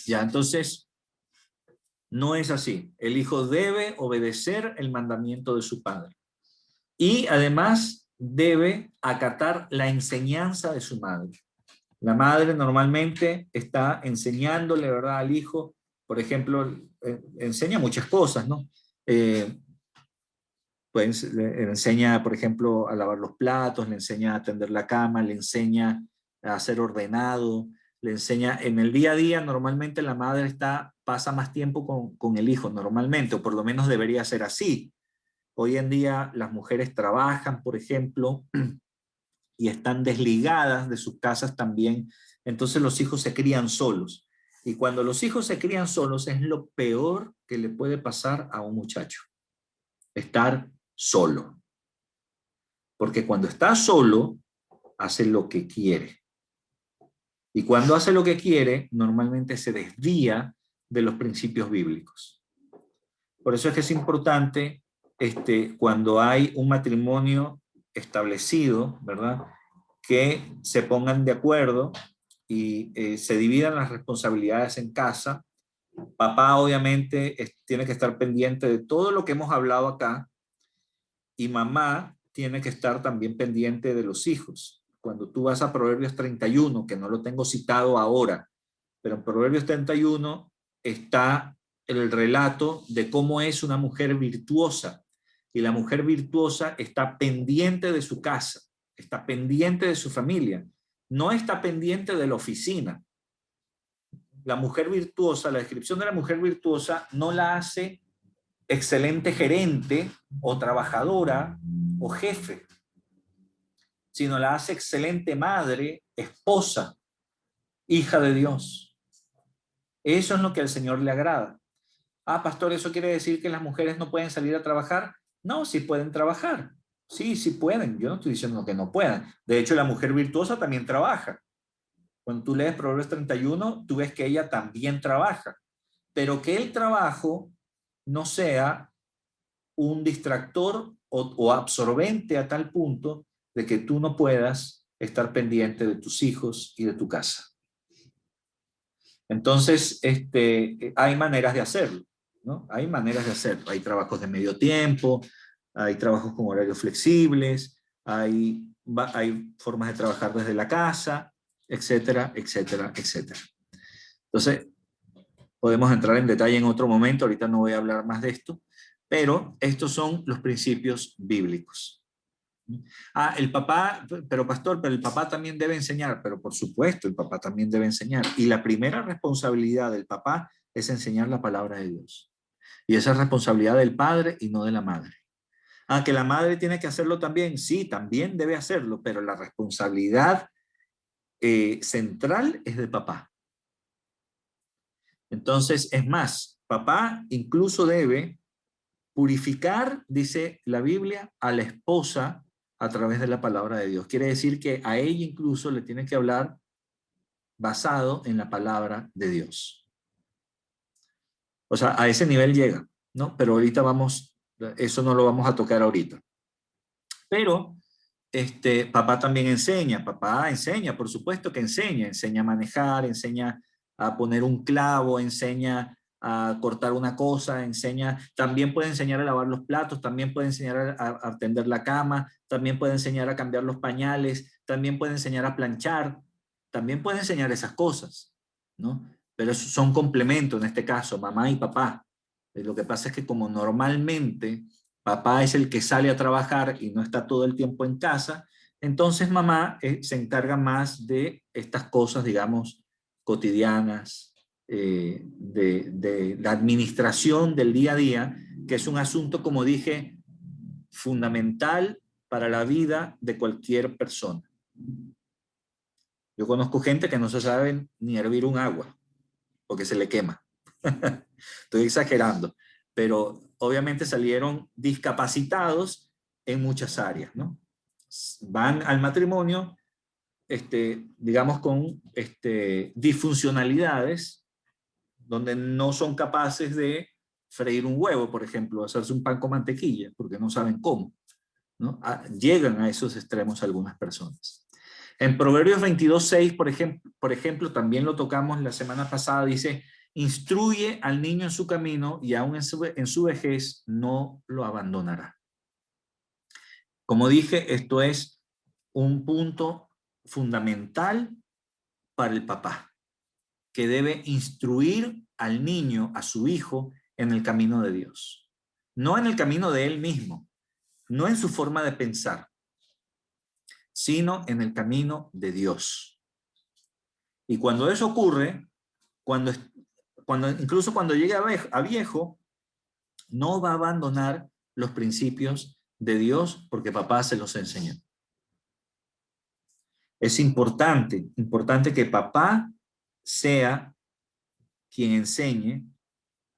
A: Ya, entonces, no es así. El hijo debe obedecer el mandamiento de su padre. Y además debe acatar la enseñanza de su madre. La madre normalmente está enseñándole, ¿verdad?, al hijo. Por ejemplo, enseña muchas cosas, ¿no? Pues le enseña, por ejemplo, a lavar los platos, le enseña a tender la cama, le enseña a ser ordenado, le enseña en el día a día. Normalmente la madre pasa más tiempo con el hijo, normalmente, o por lo menos debería ser así. Hoy en día las mujeres trabajan, por ejemplo, y están desligadas de sus casas también. Entonces los hijos se crían solos. Y cuando los hijos se crían solos es lo peor que le puede pasar a un muchacho. Estar solo. Porque cuando está solo, hace lo que quiere. Y cuando hace lo que quiere, normalmente se desvía de los principios bíblicos. Por eso es que es importante, cuando hay un matrimonio establecido, ¿verdad?, que se pongan de acuerdo y se dividan las responsabilidades en casa. Papá obviamente tiene que estar pendiente de todo lo que hemos hablado acá, y mamá tiene que estar también pendiente de los hijos. Cuando tú vas a Proverbios 31, que no lo tengo citado ahora, pero en Proverbios 31 está el relato de cómo es una mujer virtuosa. Y la mujer virtuosa está pendiente de su casa, está pendiente de su familia, no está pendiente de la oficina. La mujer virtuosa, la descripción de la mujer virtuosa no la hace excelente gerente o trabajadora o jefe, sino la hace excelente madre, esposa, hija de Dios. Eso es lo que al Señor le agrada. Ah, pastor, ¿eso quiere decir que las mujeres no pueden salir a trabajar? No, sí pueden trabajar. Sí, sí pueden. Yo no estoy diciendo que no puedan. De hecho, la mujer virtuosa también trabaja. Cuando tú lees Proverbios 31, tú ves que ella también trabaja. Pero que el trabajo no sea un distractor o absorbente a tal punto de que tú no puedas estar pendiente de tus hijos y de tu casa. Entonces, hay maneras de hacerlo, ¿no? Hay maneras de hacerlo. Hay trabajos de medio tiempo, hay trabajos con horarios flexibles, hay formas de trabajar desde la casa, etcétera, etcétera, etcétera. Entonces, podemos entrar en detalle en otro momento. Ahorita no voy a hablar más de esto, Pero estos son los principios bíblicos. El papá, pero pastor, pero el papá también debe enseñar. Pero por supuesto, el papá también debe enseñar. Y la primera responsabilidad del papá es enseñar la palabra de Dios. Y esa es responsabilidad del padre y no de la madre. Que la madre tiene que hacerlo también. Sí, también debe hacerlo, pero la responsabilidad central es del papá. Entonces, es más, papá incluso debe purificar, dice la Biblia, a la esposa a través de la palabra de Dios. Quiere decir que a ella incluso le tiene que hablar basado en la palabra de Dios. O sea, a ese nivel llega, ¿no? Pero ahorita eso no lo vamos a tocar ahorita. Pero papá también enseña, por supuesto que enseña a manejar, enseña a poner un clavo, enseña a cortar una cosa, también puede enseñar a lavar los platos, también puede enseñar a tender la cama, también puede enseñar a cambiar los pañales, también puede enseñar a planchar, también puede enseñar esas cosas, ¿no? Pero esos son complementos en este caso, mamá y papá. Lo que pasa es que como normalmente papá es el que sale a trabajar y no está todo el tiempo en casa, entonces mamá se encarga más de estas cosas, digamos, cotidianas, de la administración del día a día, que es un asunto, como dije, fundamental para la vida de cualquier persona. Yo conozco gente que no se sabe ni hervir un agua, porque se le quema. Estoy exagerando, pero obviamente salieron discapacitados en muchas áreas, ¿no? Van al matrimonio, digamos, con disfuncionalidades, donde no son capaces de freír un huevo, por ejemplo, hacerse un pan con mantequilla, porque no saben cómo, ¿no? Llegan a esos extremos algunas personas. En Proverbios 22:6, por ejemplo, también lo tocamos la semana pasada, dice: instruye al niño en su camino y aún en su vejez no lo abandonará. Como dije, esto es un punto fundamental para el papá, que debe instruir al niño, a su hijo, en el camino de Dios. No en el camino de él mismo, no en su forma de pensar, sino en el camino de Dios. Y cuando eso ocurre, incluso cuando llegue a viejo, no va a abandonar los principios de Dios porque papá se los enseñó. Es importante que papá sea quien enseñe,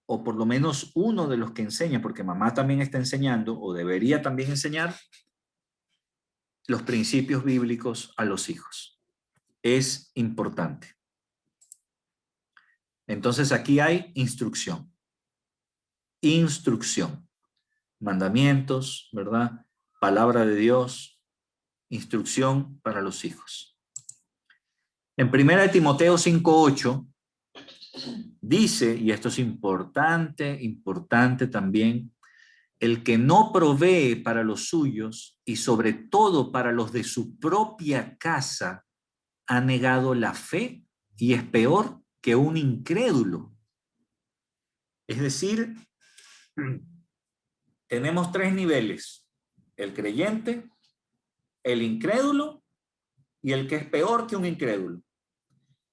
A: o por lo menos uno de los que enseña, porque mamá también está enseñando, o debería también enseñar, los principios bíblicos a los hijos. Es importante. Entonces aquí hay instrucción. Instrucción. Mandamientos, ¿verdad? Palabra de Dios, instrucción para los hijos. En 1 Timoteo 5:8 dice, y esto es importante también: el que no provee para los suyos y sobre todo para los de su propia casa ha negado la fe y es peor que un incrédulo. Es decir, tenemos tres niveles: el creyente, el incrédulo y el que es peor que un incrédulo.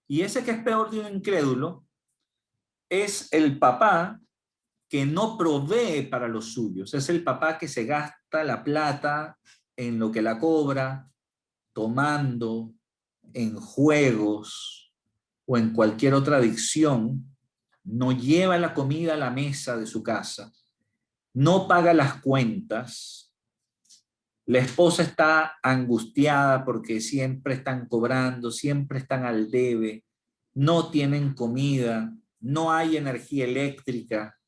A: Y ese que es peor que un incrédulo es el papá que no provee para los suyos. Es el papá que se gasta la plata en lo que la cobra, tomando, en juegos o en cualquier otra adicción. No lleva la comida a la mesa de su casa, no paga las cuentas. La esposa está angustiada porque siempre están cobrando, siempre están al debe, no tienen comida, no hay energía eléctrica,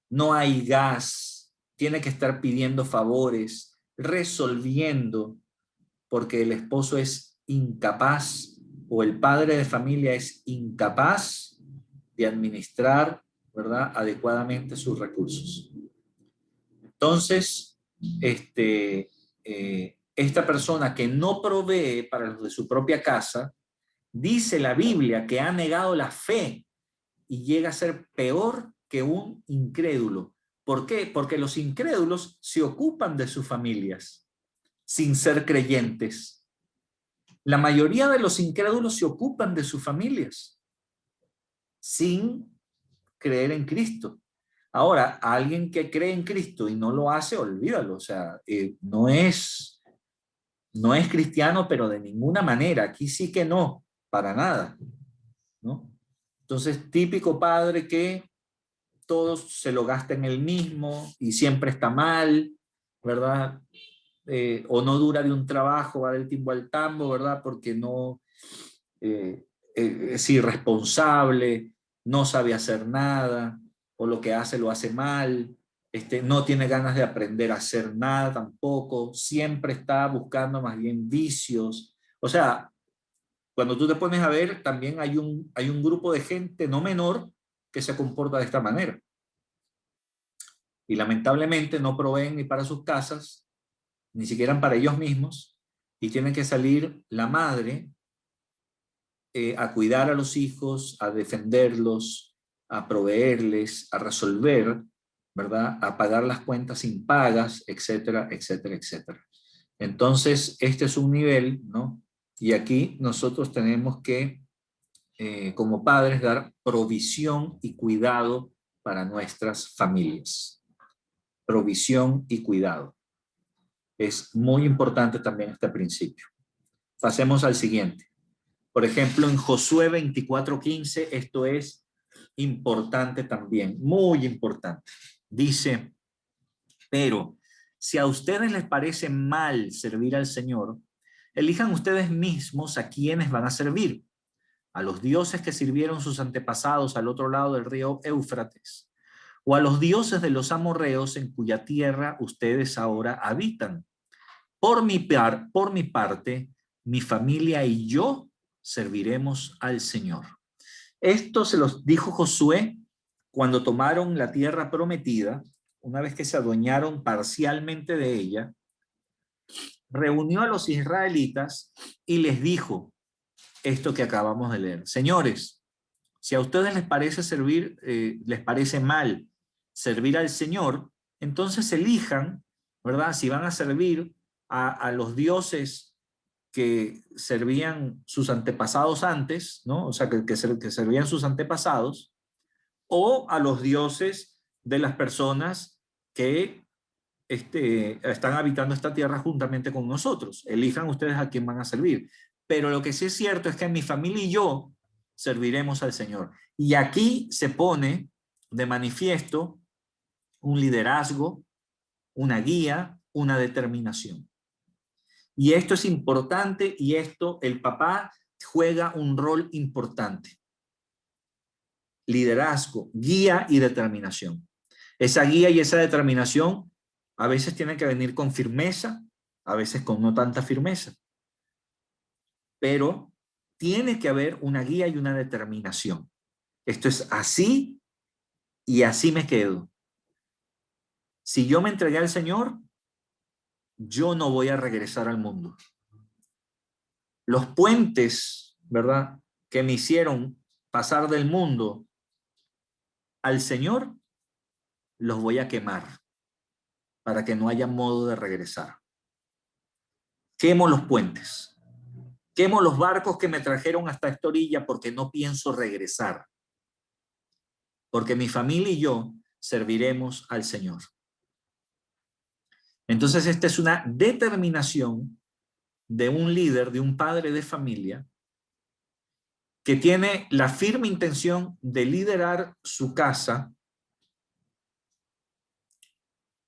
A: no hay gas, tiene que estar pidiendo favores, resolviendo, porque el esposo es incapaz o el padre de familia es incapaz de administrar, ¿verdad?, adecuadamente sus recursos. Entonces, esta persona que no provee para los de su propia casa, dice la Biblia que ha negado la fe y llega a ser peor que un incrédulo, ¿Por qué? Porque los incrédulos se ocupan de sus familias sin ser creyentes. La mayoría de los incrédulos se ocupan de sus familias sin creer en Cristo. Ahora, alguien que cree en Cristo y no lo hace, olvídalo. O sea, no es cristiano, pero de ninguna manera. Aquí sí que no, para nada, ¿no? Entonces, típico padre que todos se lo gasta en el mismo y siempre está mal, ¿verdad? O no dura de un trabajo, va del timbo al tambo, ¿verdad? Porque no es irresponsable, no sabe hacer nada, o lo que hace lo hace mal, no tiene ganas de aprender a hacer nada tampoco, siempre está buscando más bien vicios. O sea, cuando tú te pones a ver, también hay un grupo de gente no menor que se comporta de esta manera. Y lamentablemente no proveen ni para sus casas, ni siquiera para ellos mismos, y tienen que salir la madre a cuidar a los hijos, a defenderlos, a proveerles, a resolver, ¿verdad? A pagar las cuentas impagas, etcétera, etcétera, etcétera. Entonces, este es un nivel, ¿no? Y aquí nosotros tenemos que, como padres, dar provisión y cuidado para nuestras familias. Provisión y cuidado. Es muy importante también este principio. Pasemos al siguiente. Por ejemplo, en Josué 24:15, esto es importante también, muy importante. Dice, pero si a ustedes les parece mal servir al Señor, elijan ustedes mismos a quienes van a servir, a los dioses que sirvieron sus antepasados al otro lado del río Éufrates, o a los dioses de los amorreos en cuya tierra ustedes ahora habitan. Por mi parte, mi familia y yo serviremos al Señor. Esto se los dijo Josué cuando tomaron la tierra prometida, una vez que se adueñaron parcialmente de ella, reunió a los israelitas y les dijo esto que acabamos de leer. Señores, si a ustedes les parece les parece mal servir al Señor, entonces elijan, ¿verdad? Si van a servir a los dioses que servían sus antepasados antes, ¿no? O sea, que servían sus antepasados, o a los dioses de las personas que están habitando esta tierra juntamente con nosotros. Elijan ustedes a quién van a servir. Pero lo que sí es cierto es que mi familia y yo serviremos al Señor. Y aquí se pone de manifiesto un liderazgo, una guía, una determinación. Y esto es importante y el papá juega un rol importante. Liderazgo, guía y determinación. Esa guía y esa determinación a veces tienen que venir con firmeza, a veces con no tanta firmeza. Pero tiene que haber una guía y una determinación. Esto es así y así me quedo. Si yo me entregué al Señor, yo no voy a regresar al mundo. Los puentes, ¿verdad?, que me hicieron pasar del mundo al Señor, los voy a quemar para que no haya modo de regresar. Quemo los puentes. Quemo los barcos que me trajeron hasta esta orilla porque no pienso regresar. Porque mi familia y yo serviremos al Señor. Entonces, esta es una determinación de un líder, de un padre de familia, que tiene la firme intención de liderar su casa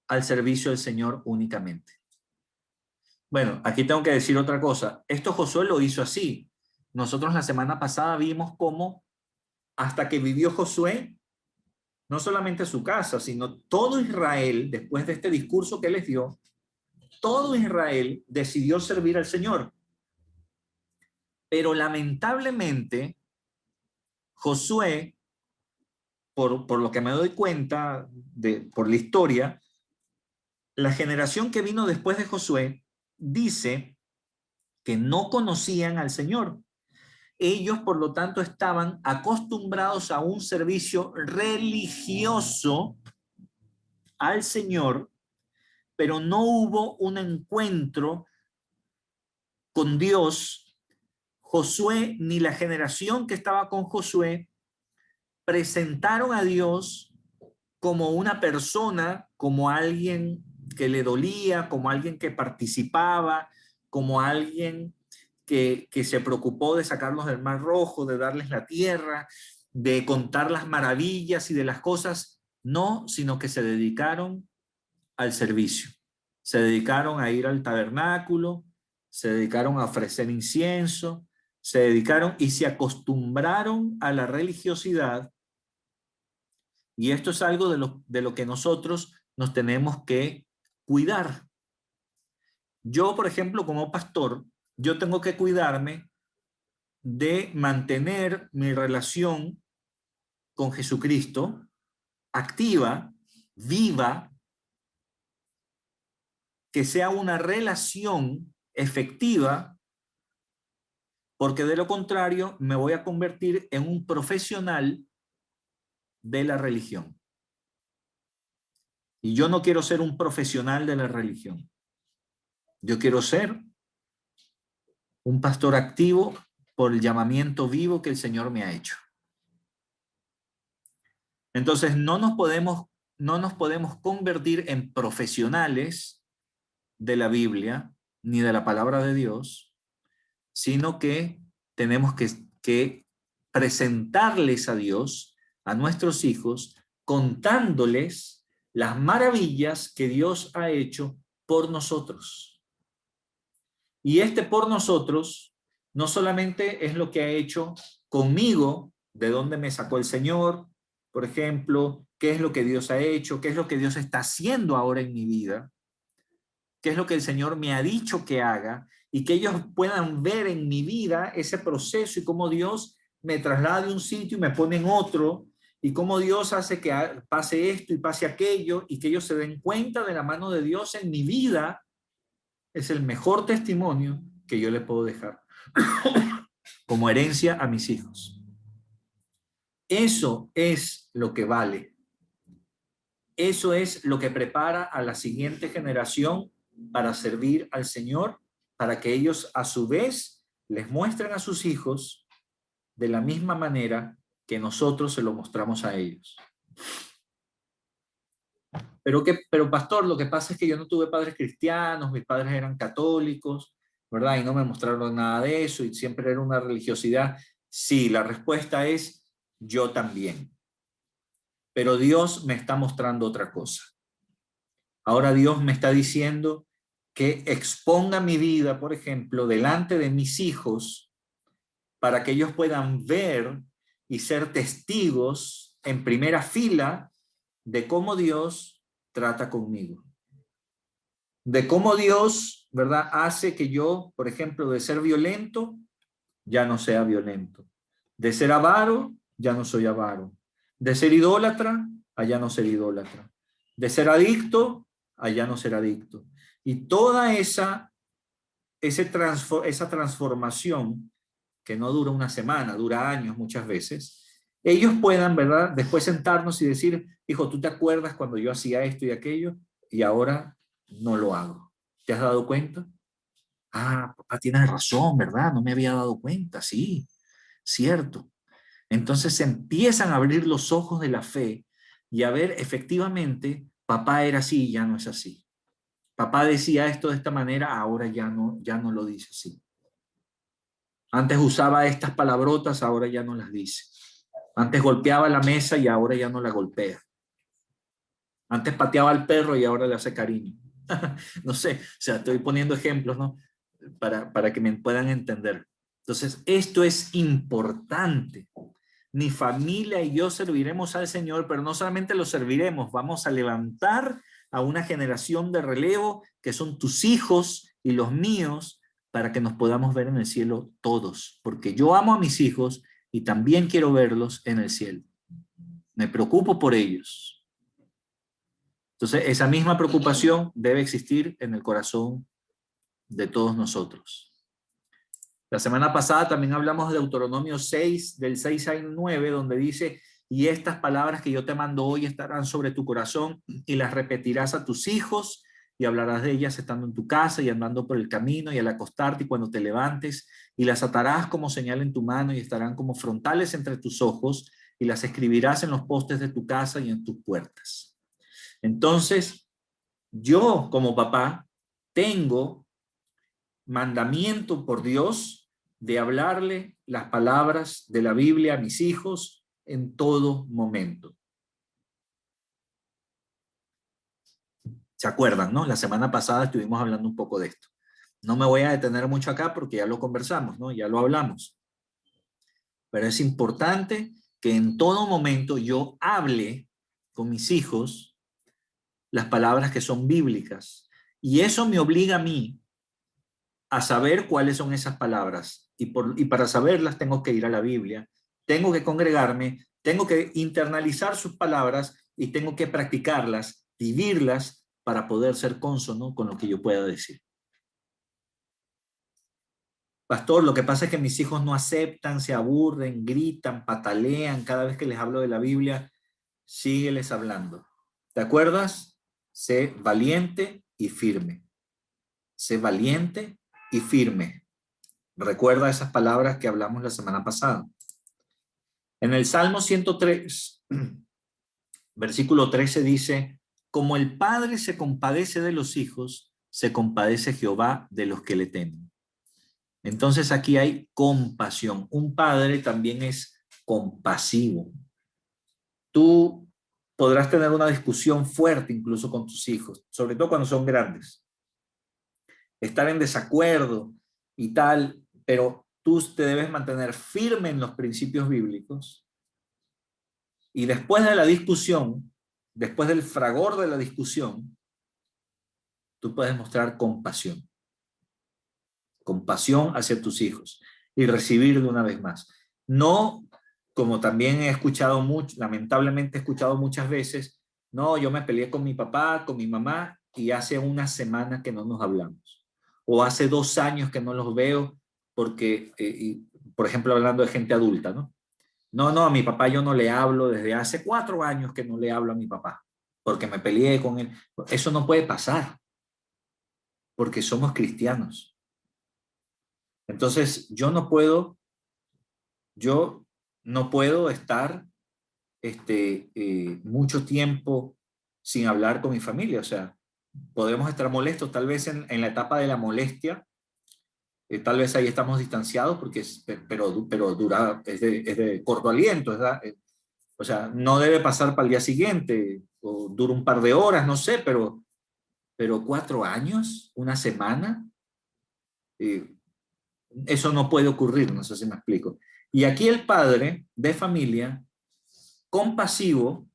A: al servicio del Señor únicamente. Bueno, aquí tengo que decir otra cosa. Esto Josué lo hizo así. Nosotros la semana pasada vimos cómo hasta que vivió Josué, no solamente su casa, sino todo Israel, después de este discurso que les dio, todo Israel decidió servir al Señor. Pero lamentablemente, Josué, por lo que me doy cuenta por la historia, la generación que vino después de Josué dice que no conocían al Señor. Ellos, por lo tanto, estaban acostumbrados a un servicio religioso al Señor, pero no hubo un encuentro con Dios. Josué ni la generación que estaba con Josué presentaron a Dios como una persona, como alguien que le dolía, como alguien que participaba, como alguien que se preocupó de sacarlos del Mar Rojo, de darles la tierra, de contar las maravillas y de las cosas. No, sino que se dedicaron al servicio. Se dedicaron a ir al tabernáculo, se dedicaron a ofrecer incienso, se dedicaron y se acostumbraron a la religiosidad. Y esto es algo de lo que nosotros nos tenemos que cuidar. Yo, por ejemplo, como pastor, yo tengo que cuidarme de mantener mi relación con Jesucristo activa, viva, que sea una relación efectiva, porque de lo contrario me voy a convertir en un profesional de la religión. Y yo no quiero ser un profesional de la religión. Yo quiero ser un pastor activo por el llamamiento vivo que el Señor me ha hecho. Entonces no nos podemos convertir en profesionales de la Biblia ni de la palabra de Dios, sino que tenemos que presentarles a Dios, a nuestros hijos, contándoles las maravillas que Dios ha hecho por nosotros. Y este por nosotros no solamente es lo que ha hecho conmigo, de dónde me sacó el Señor, por ejemplo, qué es lo que Dios ha hecho, qué es lo que Dios está haciendo ahora en mi vida, qué es lo que el Señor me ha dicho que haga, y que ellos puedan ver en mi vida ese proceso y cómo Dios me traslada de un sitio y me pone en otro, y cómo Dios hace que pase esto y pase aquello, y que ellos se den cuenta de la mano de Dios en mi vida. Es el mejor testimonio que yo le puedo dejar como herencia a mis hijos. Eso es lo que vale. Eso es lo que prepara a la siguiente generación para servir al Señor, para que ellos a su vez les muestren a sus hijos de la misma manera que nosotros se lo mostramos a ellos. Pero pastor, lo que pasa es que yo no tuve padres cristianos, mis padres eran católicos, ¿verdad? Y no me mostraron nada de eso y siempre era una religiosidad. Sí, la respuesta es yo también. Pero Dios me está mostrando otra cosa. Ahora Dios me está diciendo que exponga mi vida, por ejemplo, delante de mis hijos para que ellos puedan ver y ser testigos en primera fila de cómo Dios trata conmigo. De cómo Dios, ¿verdad?, hace que yo, por ejemplo, de ser violento, ya no sea violento. De ser avaro, ya no soy avaro. De ser idólatra, a ya no ser idólatra. De ser adicto, a ya no ser adicto. Y toda esa transformación, que no dura una semana, dura años muchas veces, ellos puedan, ¿verdad?, después sentarnos y decir, hijo, ¿tú te acuerdas cuando yo hacía esto y aquello? Y ahora no lo hago. ¿Te has dado cuenta? Ah, papá, tienes razón, ¿verdad? No me había dado cuenta, sí, cierto. Entonces se empiezan a abrir los ojos de la fe y a ver efectivamente, papá era así y ya no es así. Papá decía esto de esta manera, ahora ya no lo dice así. Antes usaba estas palabrotas, ahora ya no las dice. Antes golpeaba la mesa y ahora ya no la golpea. Antes pateaba al perro y ahora le hace cariño. No sé, o sea, estoy poniendo ejemplos, ¿no? Para que me puedan entender. Entonces, esto es importante. Mi familia y yo serviremos al Señor, pero no solamente lo serviremos, vamos a levantar a una generación de relevo que son tus hijos y los míos, para que nos podamos ver en el cielo todos, porque yo amo a mis hijos y también quiero verlos en el cielo. Me preocupo por ellos. Entonces, esa misma preocupación debe existir en el corazón de todos nosotros. La semana pasada también hablamos de Deuteronomio 6, del 6 al 9, donde dice y estas palabras que yo te mando hoy estarán sobre tu corazón y las repetirás a tus hijos y hablarás de ellas estando en tu casa y andando por el camino y al acostarte y cuando te levantes, y las atarás como señal en tu mano y estarán como frontales entre tus ojos y las escribirás en los postes de tu casa y en tus puertas. Entonces, yo como papá tengo mandamiento por Dios de hablarle las palabras de la Biblia a mis hijos en todo momento. ¿Se acuerdan, no? La semana pasada estuvimos hablando un poco de esto. No me voy a detener mucho acá porque ya lo conversamos, ¿no? Ya lo hablamos. Pero es importante que en todo momento yo hable con mis hijos las palabras que son bíblicas. Y eso me obliga a mí a saber cuáles son esas palabras. Y para saberlas tengo que ir a la Biblia, tengo que congregarme, tengo que internalizar sus palabras y tengo que practicarlas, vivirlas para poder ser cónsono con lo que yo pueda decir. Pastor, lo que pasa es que mis hijos no aceptan, se aburren, gritan, patalean cada vez que les hablo de la Biblia. Sígueles hablando. ¿Te acuerdas? Sé valiente y firme. Sé valiente y firme. Recuerda esas palabras que hablamos la semana pasada. En el Salmo 103, versículo 13 dice, como el Padre se compadece de los hijos, se compadece Jehová de los que le temen. Entonces aquí hay compasión. Un padre también es compasivo. Tú podrás tener una discusión fuerte incluso con tus hijos, sobre todo cuando son grandes. Estar en desacuerdo y tal, pero tú te debes mantener firme en los principios bíblicos y después de la discusión, después del fragor de la discusión, tú puedes mostrar compasión. Compasión hacia tus hijos y recibir de una vez más. No, como también he escuchado mucho, lamentablemente he escuchado muchas veces, no, yo me peleé con mi papá, con mi mamá y hace una semana que no nos hablamos. O hace 2 años que no los veo porque, por ejemplo, hablando de gente adulta, ¿no? No, a mi papá yo no le hablo desde hace 4 años que no le hablo a mi papá porque me peleé con él. Eso no puede pasar porque somos cristianos. Entonces, yo no puedo estar mucho tiempo sin hablar con mi familia. O sea, podemos estar molestos, tal vez en la etapa de la molestia, tal vez ahí estamos distanciados, porque pero dura, es de corto aliento, o sea, no debe pasar para el día siguiente, o dura un par de horas, no sé, pero 4 años, una semana, eh, eso no puede ocurrir, no sé si me explico. Y aquí el padre de familia, compasivo,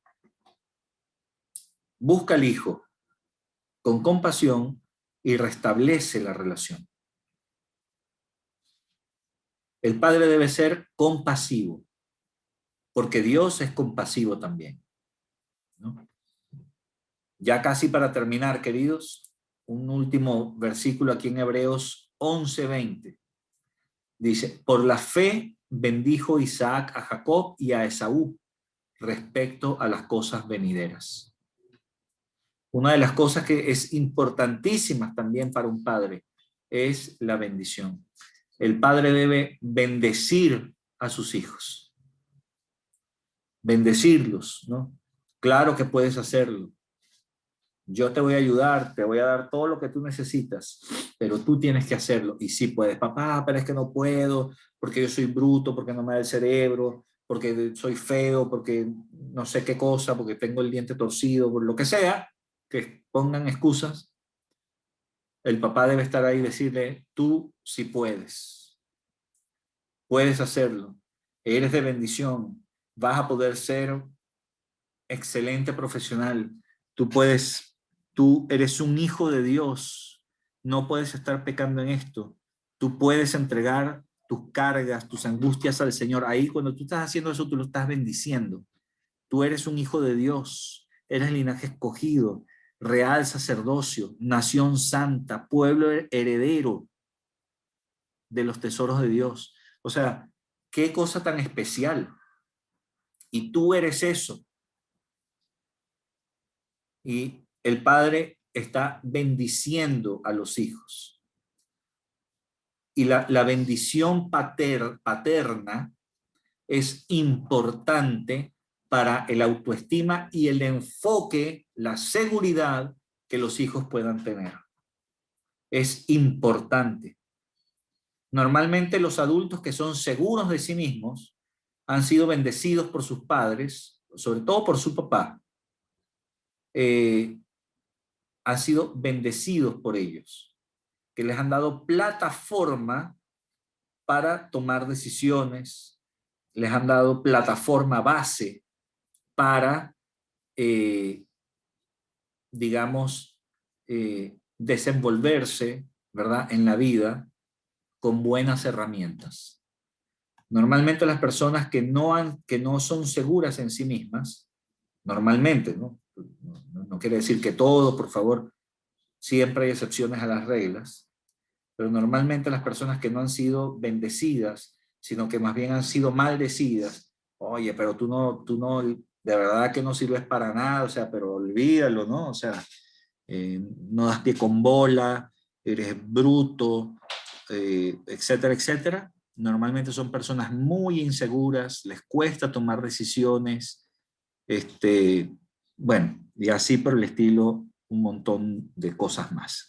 A: busca al hijo con compasión y restablece la relación. El padre debe ser compasivo, porque Dios es compasivo también, ¿no? Ya casi para terminar, queridos, un último versículo aquí en Hebreos 11:20. Dice, por la fe bendijo Isaac a Jacob y a Esaú respecto a las cosas venideras. Una de las cosas que es importantísima también para un padre es la bendición. El padre debe bendecir a sus hijos, bendecirlos, ¿no? Claro que puedes hacerlo. Yo te voy a ayudar, te voy a dar todo lo que tú necesitas, pero tú tienes que hacerlo. Y sí puedes, papá, pero es que no puedo, porque yo soy bruto, porque no me da el cerebro, porque soy feo, porque no sé qué cosa, porque tengo el diente torcido, por lo que sea, que pongan excusas. El papá debe estar ahí y decirle, tú sí puedes hacerlo, eres de bendición, vas a poder ser excelente profesional, tú eres un hijo de Dios, no puedes estar pecando en esto, tú puedes entregar tus cargas, tus angustias al Señor. Ahí cuando tú estás haciendo eso, tú lo estás bendiciendo. Tú eres un hijo de Dios, eres linaje escogido, real sacerdocio, nación santa, pueblo heredero de los tesoros de Dios. O sea, qué cosa tan especial. y tú eres eso. Y el padre está bendiciendo a los hijos. Y la bendición paterna es importante para el autoestima y el enfoque, la seguridad que los hijos puedan tener. Es importante. Normalmente los adultos que son seguros de sí mismos han sido bendecidos por sus padres, sobre todo por su papá. Han sido bendecidos por ellos, que les han dado plataforma para tomar decisiones, les han dado plataforma base para, digamos, desenvolverse, ¿verdad?, en la vida con buenas herramientas. Normalmente las personas que no son seguras en sí mismas, normalmente, ¿no? No quiere decir que todo, por favor, siempre hay excepciones a las reglas, pero normalmente las personas que no han sido bendecidas, sino que más bien han sido maldecidas, oye, pero tú no, de verdad que no sirves para nada, o sea, pero olvídalo, ¿no? O sea, no das pie con bola, eres bruto, etcétera, etcétera. Normalmente son personas muy inseguras, les cuesta tomar decisiones, bueno, y así por el estilo, un montón de cosas más.